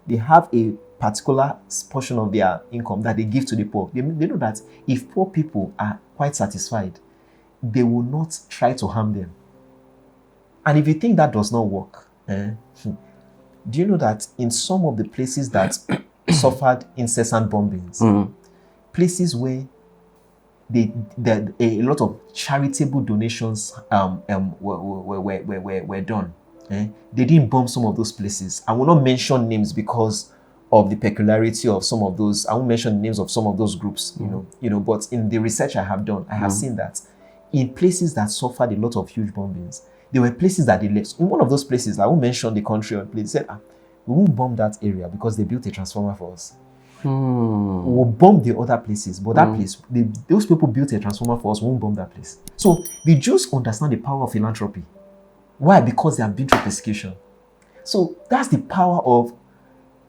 They have a particular portion of their income that they give to the poor. They know that if poor people are quite satisfied, they will not try to harm them. And if you think that does not work, do you know that in some of the places that suffered incessant bombings, places where a lot of charitable donations were done, they didn't bomb some of those places. I will not mention names because of the peculiarity of some of those. I won't mention the names of some of those groups, but in the research I have done, I have seen that in places that suffered a lot of huge bombings, there were places that they left. In one of those places, I won't mention the country or place, they said, we won't bomb that area because they built a transformer for us. We will bomb the other places, but that place, those people built a transformer for us, we won't bomb that place. So the Jews understand the power of philanthropy. Why? Because they have been through persecution. So that's the power of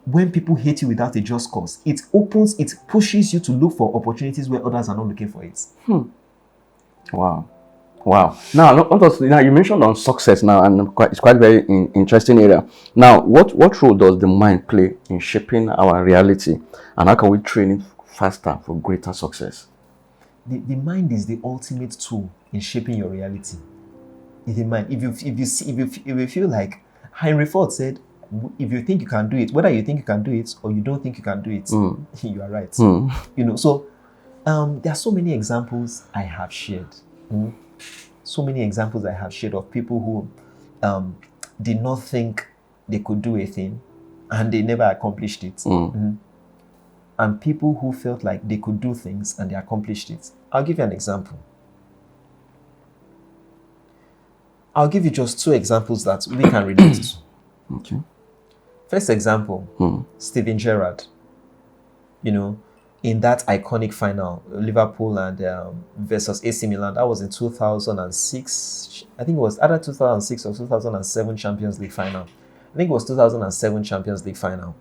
when people hate you without a just cause. It pushes you to look for opportunities where others are not looking for it. Wow. Now, you mentioned on success now, and it's quite very interesting area. Now, what role does the mind play in shaping our reality, and how can we train it faster for greater success? The mind is the ultimate tool in shaping your reality. It's the mind. If you feel like Henry Ford said, if you think you can do it, whether you think you can do it or you don't think you can do it, you are right. So there are so many examples I have shared. So many examples I have shared of people who did not think they could do a thing and they never accomplished it. And people who felt like they could do things and they accomplished it. I'll give you an example. I'll give you just 2 examples that we can relate to. Okay. First example, Steven Gerrard. in that iconic final, Liverpool and versus AC Milan. That was in 2006. I think it was either 2006 or 2007 Champions League final. I think it was 2007 Champions League final.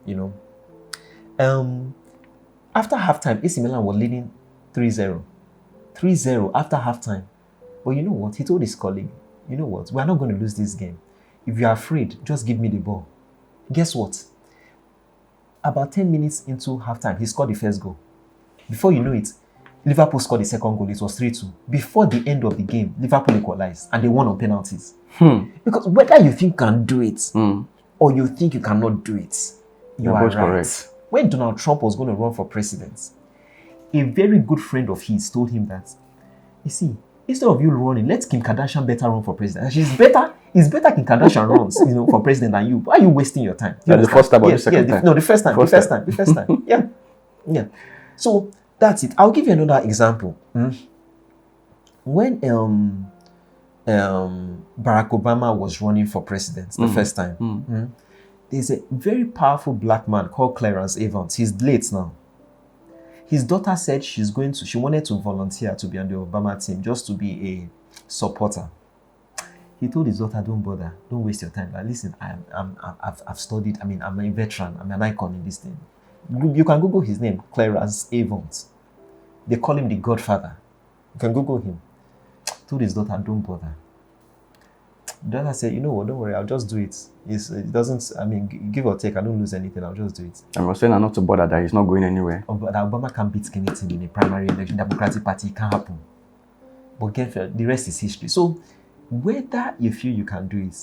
After halftime, AC Milan were leading 3-0. 3-0 after halftime. But you know what? He told his colleague, you know what? We're not going to lose this game. If you're afraid, just give me the ball. Guess what? About 10 minutes into halftime, he scored the first goal. Before you know it, Liverpool scored the second goal. It was 3-2. Before the end of the game, Liverpool equalized and they won on penalties. Because whether you think you can do it or you think you cannot do it, you are right. Correct. When Donald Trump was going to run for president, a very good friend of his told him that, you see, instead of you running, let Kim Kardashian better run for president. It's better Kim Kardashian runs, for president than you. Why are you wasting your time? The first time or the second time? No, the first time. Yeah. So that's it. I'll give you another example. When Barack Obama was running for president the first time, there's a very powerful black man called Clarence Evans. He's late now. His daughter said she wanted to volunteer to be on the Obama team just to be a supporter. He told his daughter, don't bother, don't waste your time. Like, listen, I've studied, I'm a veteran, I'm an icon in this thing. You can Google his name, Clarence Evans. They call him the Godfather. You can Google him. Told his daughter, don't bother. The daughter said, you know what, don't worry, I'll just do it. It doesn't, give or take, I don't lose anything, I'll just do it. I was saying not to bother that he's not going anywhere. But Obama can't beat anything in a primary election, Democratic Party, it can't happen. But the rest is history. So, whether you feel you can do it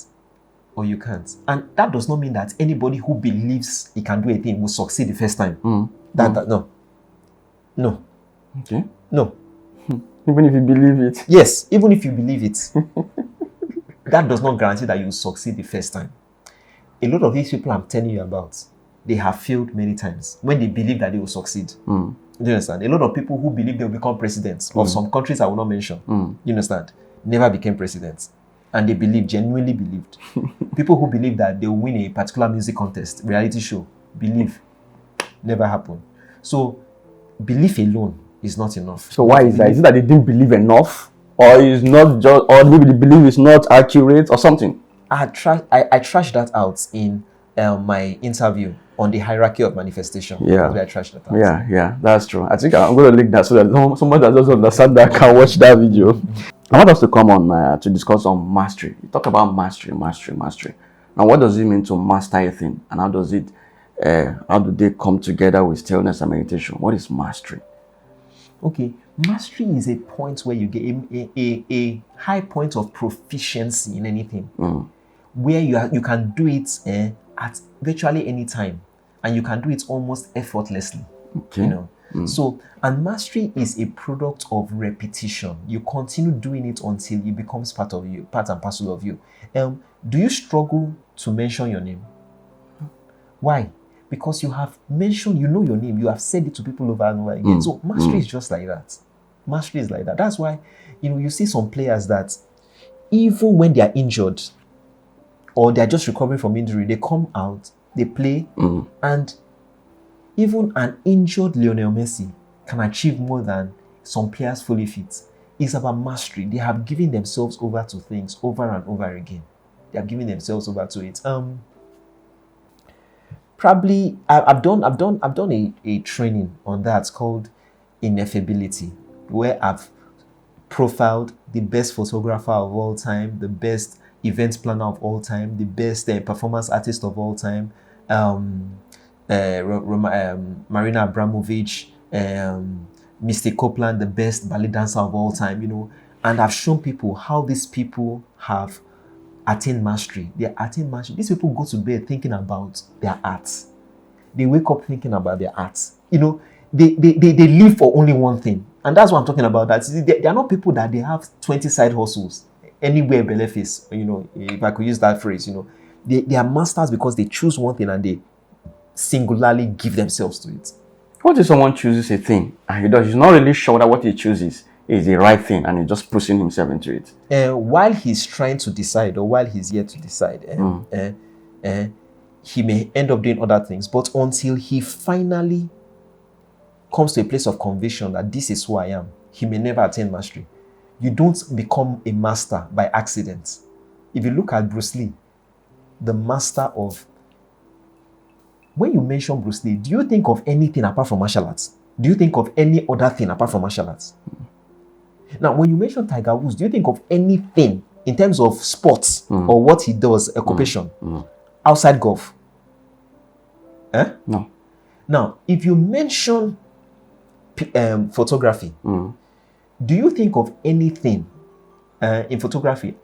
or you can't, and that does not mean that anybody who believes he can do a thing will succeed the first time. No. Okay. No. Even if you believe it. Yes, even if you believe it. That does not guarantee that you will succeed the first time. A lot of these people I'm telling you about, they have failed many times when they believe that they will succeed. Do you understand? A lot of people who believe they will become presidents of some countries I will not mention, you understand, never became presidents. And they genuinely believed. People who believe that they will win a particular music contest, reality show, never happened. So, belief alone is not enough. So why is that? Is it that they didn't believe enough? Or is not just, or maybe the belief is not accurate or something? I trashed that out in my interview on the hierarchy of manifestation. Yeah. I trashed that out. Yeah, that's true. I think I'm going to link that so that someone that doesn't understand that can watch that video. I want us to come on to discuss on mastery. You talk about mastery. Now, what does it mean to master a thing? And how do they come together with stillness and meditation? What is mastery? Okay, mastery is a point where you get a high point of proficiency in anything, where you can do it at virtually any time, and you can do it almost effortlessly. Okay. So, and mastery is a product of repetition. You continue doing it until it becomes part and parcel of you. Do you struggle to mention your name? Why? Because you have mentioned, your name, you have said it to people over and over again. So mastery is just like that. Mastery is like that. That's why, you see some players that even when they are injured or they are just recovering from injury, they come out, they play, and even an injured Lionel Messi can achieve more than some players fully fit. It's about mastery. They have given themselves over to things over and over again. They have given themselves over to it. Probably, I've done a training on that called ineffability, where I've profiled the best photographer of all time, the best event planner of all time, the best performance artist of all time, Marina Abramovich, Mr. Copeland, the best ballet dancer of all time, and I've shown people how these people have attain mastery. They attain mastery. These people go to bed thinking about their art. They wake up thinking about their art. They live for only one thing. And that's what I'm talking about. That they are not people that they have 20 side hustles anywhere belly face. If I could use that phrase, they are masters because they choose one thing and they singularly give themselves to it. What if someone chooses a thing and he's not really sure that what he chooses is the right thing and he's just pushing himself into it? While he's trying to decide, or while he's yet to decide, he may end up doing other things. But until he finally comes to a place of conviction that this is who I am, he may never attain mastery. You don't become a master by accident. If you look at Bruce Lee, the master of... When you mention Bruce Lee, do you think of anything apart from martial arts? Do you think of any other thing apart from martial arts? Now, when you mention Tiger Woods, do you think of anything in terms of sports or what he does, occupation, outside golf? No. Now, if you mention photography, do you think of anything in photography?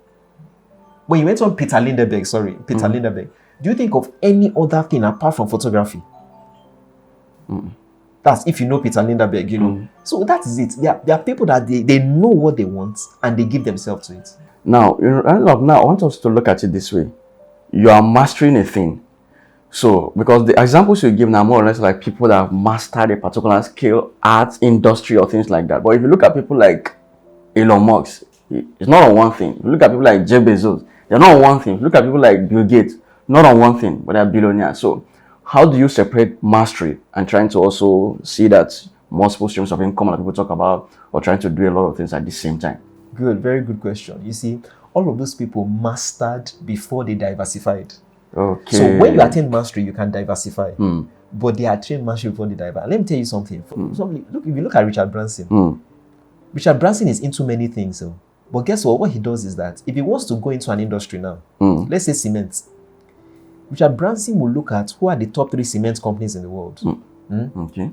When you mention Peter Lindeberg, do you think of any other thing apart from photography? That's if you know Peter Lindeberg, you know. So that is it. There are people that they know what they want and they give themselves to it. Now, now I want us to look at it this way. You are mastering a thing. So, because the examples you give now are more or less like people that have mastered a particular skill, art, industry, or things like that. But if you look at people like Elon Musk, it's not on one thing. If you look at people like Jeff Bezos, they're not on one thing. If you look at people like Bill Gates, not on one thing, but they're billionaires. So, how do you separate mastery and trying to also see that multiple streams of income that people talk about, or trying to do a lot of things at the same time? Good, very good question. You see, all of those people mastered before they diversified. Okay. So when you attain mastery, you can diversify. But they attained mastery before they diversify. Let me tell you something. Look, if you look at Richard Branson, Richard Branson is into many things. So. But guess what? What he does is that if he wants to go into an industry now, let's say cement, Richard Branson will look at who are the top 3 cement companies in the world. Okay.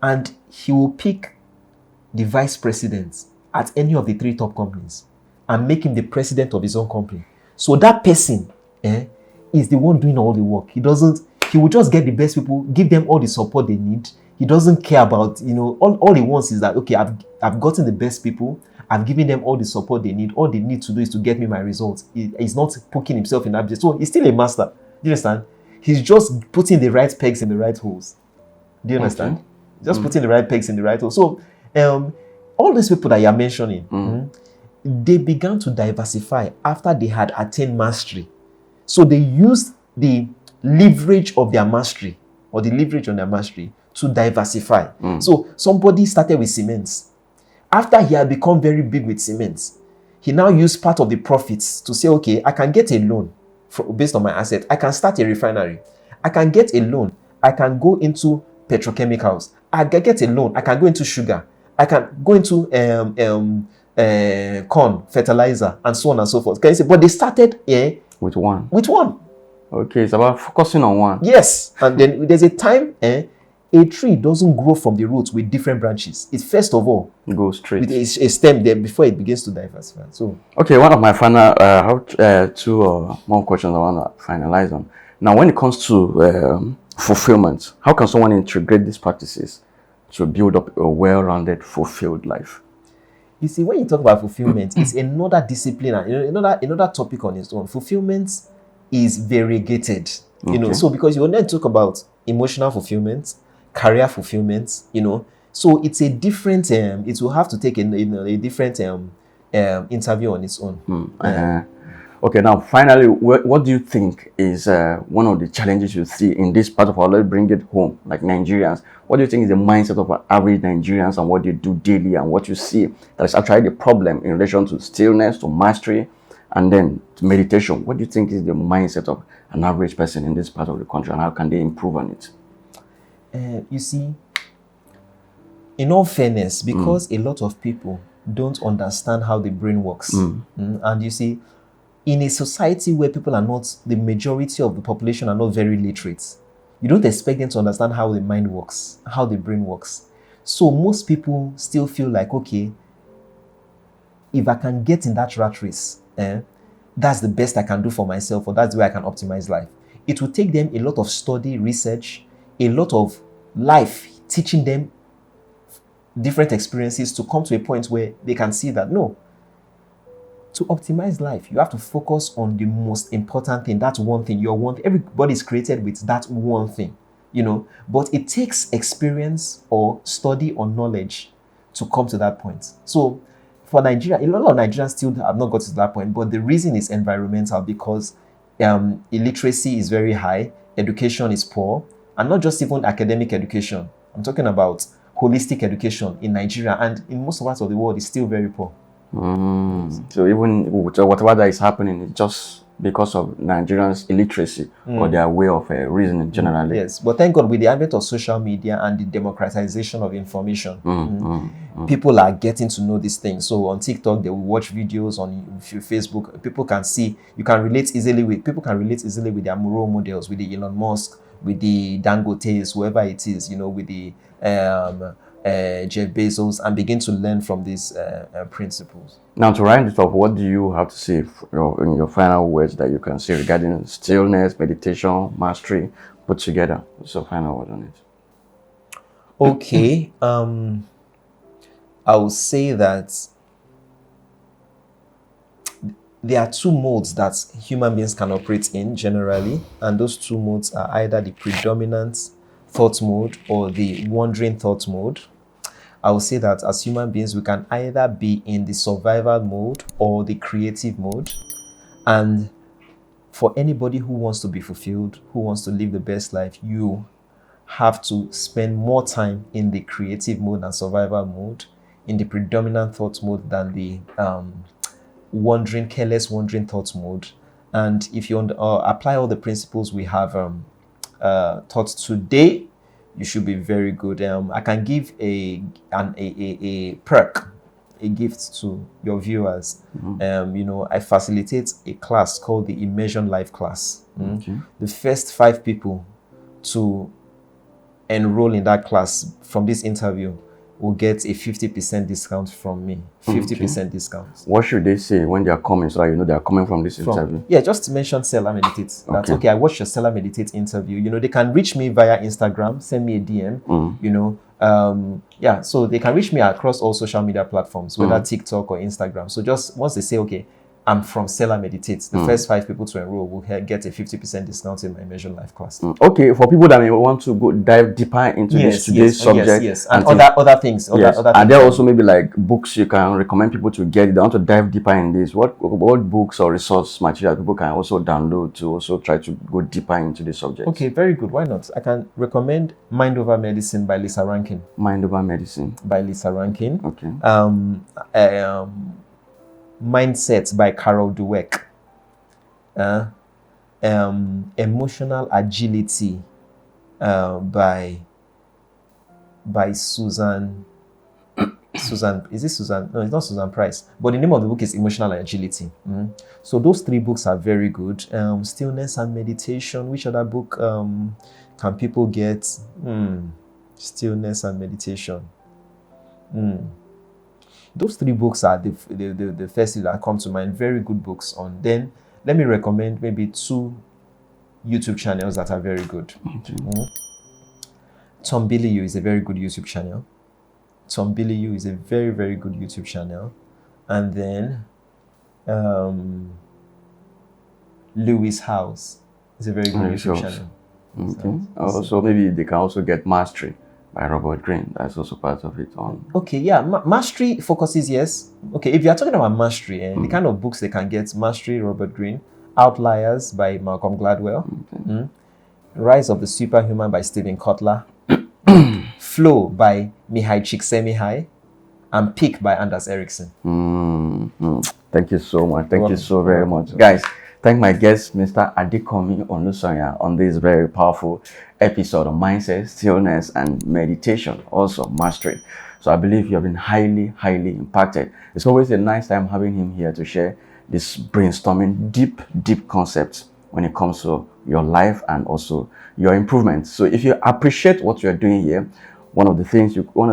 And he will pick the vice president at any of the 3 top companies and make him the president of his own company. So that person is the one doing all the work. He will just get the best people, give them all the support they need. He doesn't care about, all he wants is that, okay, I've gotten the best people. I've given them all the support they need. All they need to do is to get me my results. He's not poking himself in that business. So he's still a master. Do you understand? He's just putting the right pegs in the right holes. Do you understand? Okay. Just putting the right pegs in the right holes. So all these people that you're mentioning, they began to diversify after they had attained mastery. So they used the leverage of their mastery to diversify. So somebody started with cements. After he had become very big with cements, he now used part of the profits to say, okay, I can get a loan based on my asset. I can start a refinery. I can get a loan. I can go into petrochemicals. I can get a loan. I can go into sugar. I can go into corn, fertilizer, and so on and so forth. Can you see? But they started with one. Okay, it's about focusing on one. Yes, and then there's a time a tree doesn't grow from the roots with different branches. It first of all goes straight with a stem there before it begins to diversify. So okay, one of my final 2 or more questions I want to finalize on. Now, when it comes to fulfillment, how can someone integrate these practices to build up a well-rounded, fulfilled life? You see, when you talk about fulfillment, it's another discipline, another topic on its own. Fulfillment is variegated, so because you will then talk about emotional fulfillment, career fulfillment, so it's a different, it will have to take a different interview on its own. Okay, now finally, what do you think is one of the challenges you see in this part of our life? Bring it home, like Nigerians. What do you think is the mindset of average Nigerians and what they do daily and what you see that is actually the problem in relation to stillness, to mastery, and then to meditation? What do you think is the mindset of an average person in this part of the country and how can they improve on it? You see, in all fairness, because a lot of people don't understand how the brain works, and you see, in a society where people are not, the majority of the population are not very literate, you don't expect them to understand how the mind works, how the brain works. So most people still feel like, okay, if I can get in that rat race, that's the best I can do for myself, or that's the way I can optimize life. It will take them a lot of study, research, a lot of life teaching them different experiences to come to a point where they can see that, no, to optimize life, you have to focus on the most important thing. That's one thing. Everybody's created with that one thing, but it takes experience or study or knowledge to come to that point. So for Nigeria, a lot of Nigerians still have not got to that point, but the reason is environmental, because illiteracy is very high, education is poor, and not just even academic education. I'm talking about holistic education in Nigeria, and in most parts of the world, it's still very poor. So even whatever that is happening is just because of Nigerians' illiteracy or their way of reasoning generally. Yes, but thank God with the advent of social media and the democratization of information, people are getting to know these things. So on TikTok, they will watch videos. On Facebook, people can see, people can relate easily with their role models, with the Elon Musk, with the Dangotes, whoever it is, with the Jeff Bezos, and begin to learn from these principles. Now, to round it off, what do you have to say in your final words that you can say regarding stillness, meditation, mastery, put together? What's your final word on it? Okay, I will say that there are two modes that human beings can operate in generally, and those two modes are either the predominant thought mode or the wandering thought mode. I will say that as human beings, we can either be in the survival mode or the creative mode. And for anybody who wants to be fulfilled, who wants to live the best life, you have to spend more time in the creative mode and survival mode, in the predominant thought mode than the careless wandering thought mode. And if you apply all the principles we have taught today, you should be very good. I can give a perk, a gift to your viewers. I facilitate a class called the Immersion Life class. The first 5 people to enroll in that class from this interview will get a 50% discount from me. 50% discount. What should they say when they are coming so that they are coming from this interview? Yeah, just to mention Selahmeditate. That's okay. I watched your Selahmeditate interview. They can reach me via Instagram, send me a DM. So they can reach me across all social media platforms, whether TikTok or Instagram. So just once they say, okay, I'm from Selahmeditate, the first 5 people to enroll will get a 50% discount in my Immersion Life class. Okay, for people that may want to go dive deeper into today's subject. Yes. And other things. Are there also maybe like books you can recommend people to get if they want to dive deeper in this? What books or resource material people can also download to also try to go deeper into the subject? Okay, very good. Why not? I can recommend Mind Over Medicine by Lisa Rankin. Mind Over Medicine by Lisa Rankin. Okay. Mindset by Carol Dweck. Emotional Agility by Susan. Is it Susan? No, it's not Susan Price. But the name of the book is Emotional Agility. So those 3 books are very good. Stillness and Meditation. Which other book can people get? Stillness and Meditation. Those 3 books are the first that come to mind. Very good books on. Then let me recommend maybe 2 YouTube channels that are very good. Tom Biliu is a very good YouTube channel. Very good YouTube channel. And then Lewis House is a very good YouTube channel. Okay. So maybe they can also get Mastery by Robert Greene. That's also part of it. Okay, yeah. Mastery focuses, yes. Okay, if you are talking about mastery, the kind of books they can get: Mastery, Robert Greene; Outliers by Malcolm Gladwell; Rise of the Superhuman by Stephen Kotler; Flow by Mihai Csikszentmihalyi; and Peak by Anders Ericsson. Thank you so much. Thank you so very much, guys. Thank my guest, Mr. Adekanmi Olusanya, on this very powerful episode of Mindset, Stillness, and Meditation, also Mastery. So I believe you have been highly, highly impacted. It's always a nice time having him here to share this brainstorming, deep concepts when it comes to your life and also your improvement. So if you appreciate what you're doing here, one of the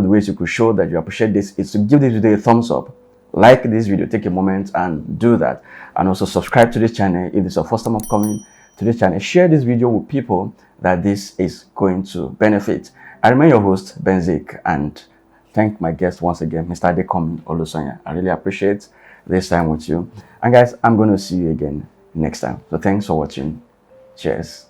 ways you could show that you appreciate this is to give this video a thumbs up. Like this video, take a moment and do that. And also subscribe to this channel if it's your first time of coming to this channel. Share this video with people that this is going to benefit. I remain your host, Benzik, and thank my guest once again, Mr. Adekanmi Olusanya. I really appreciate this time with you. And guys, I'm going to see you again next time. So thanks for watching. Cheers.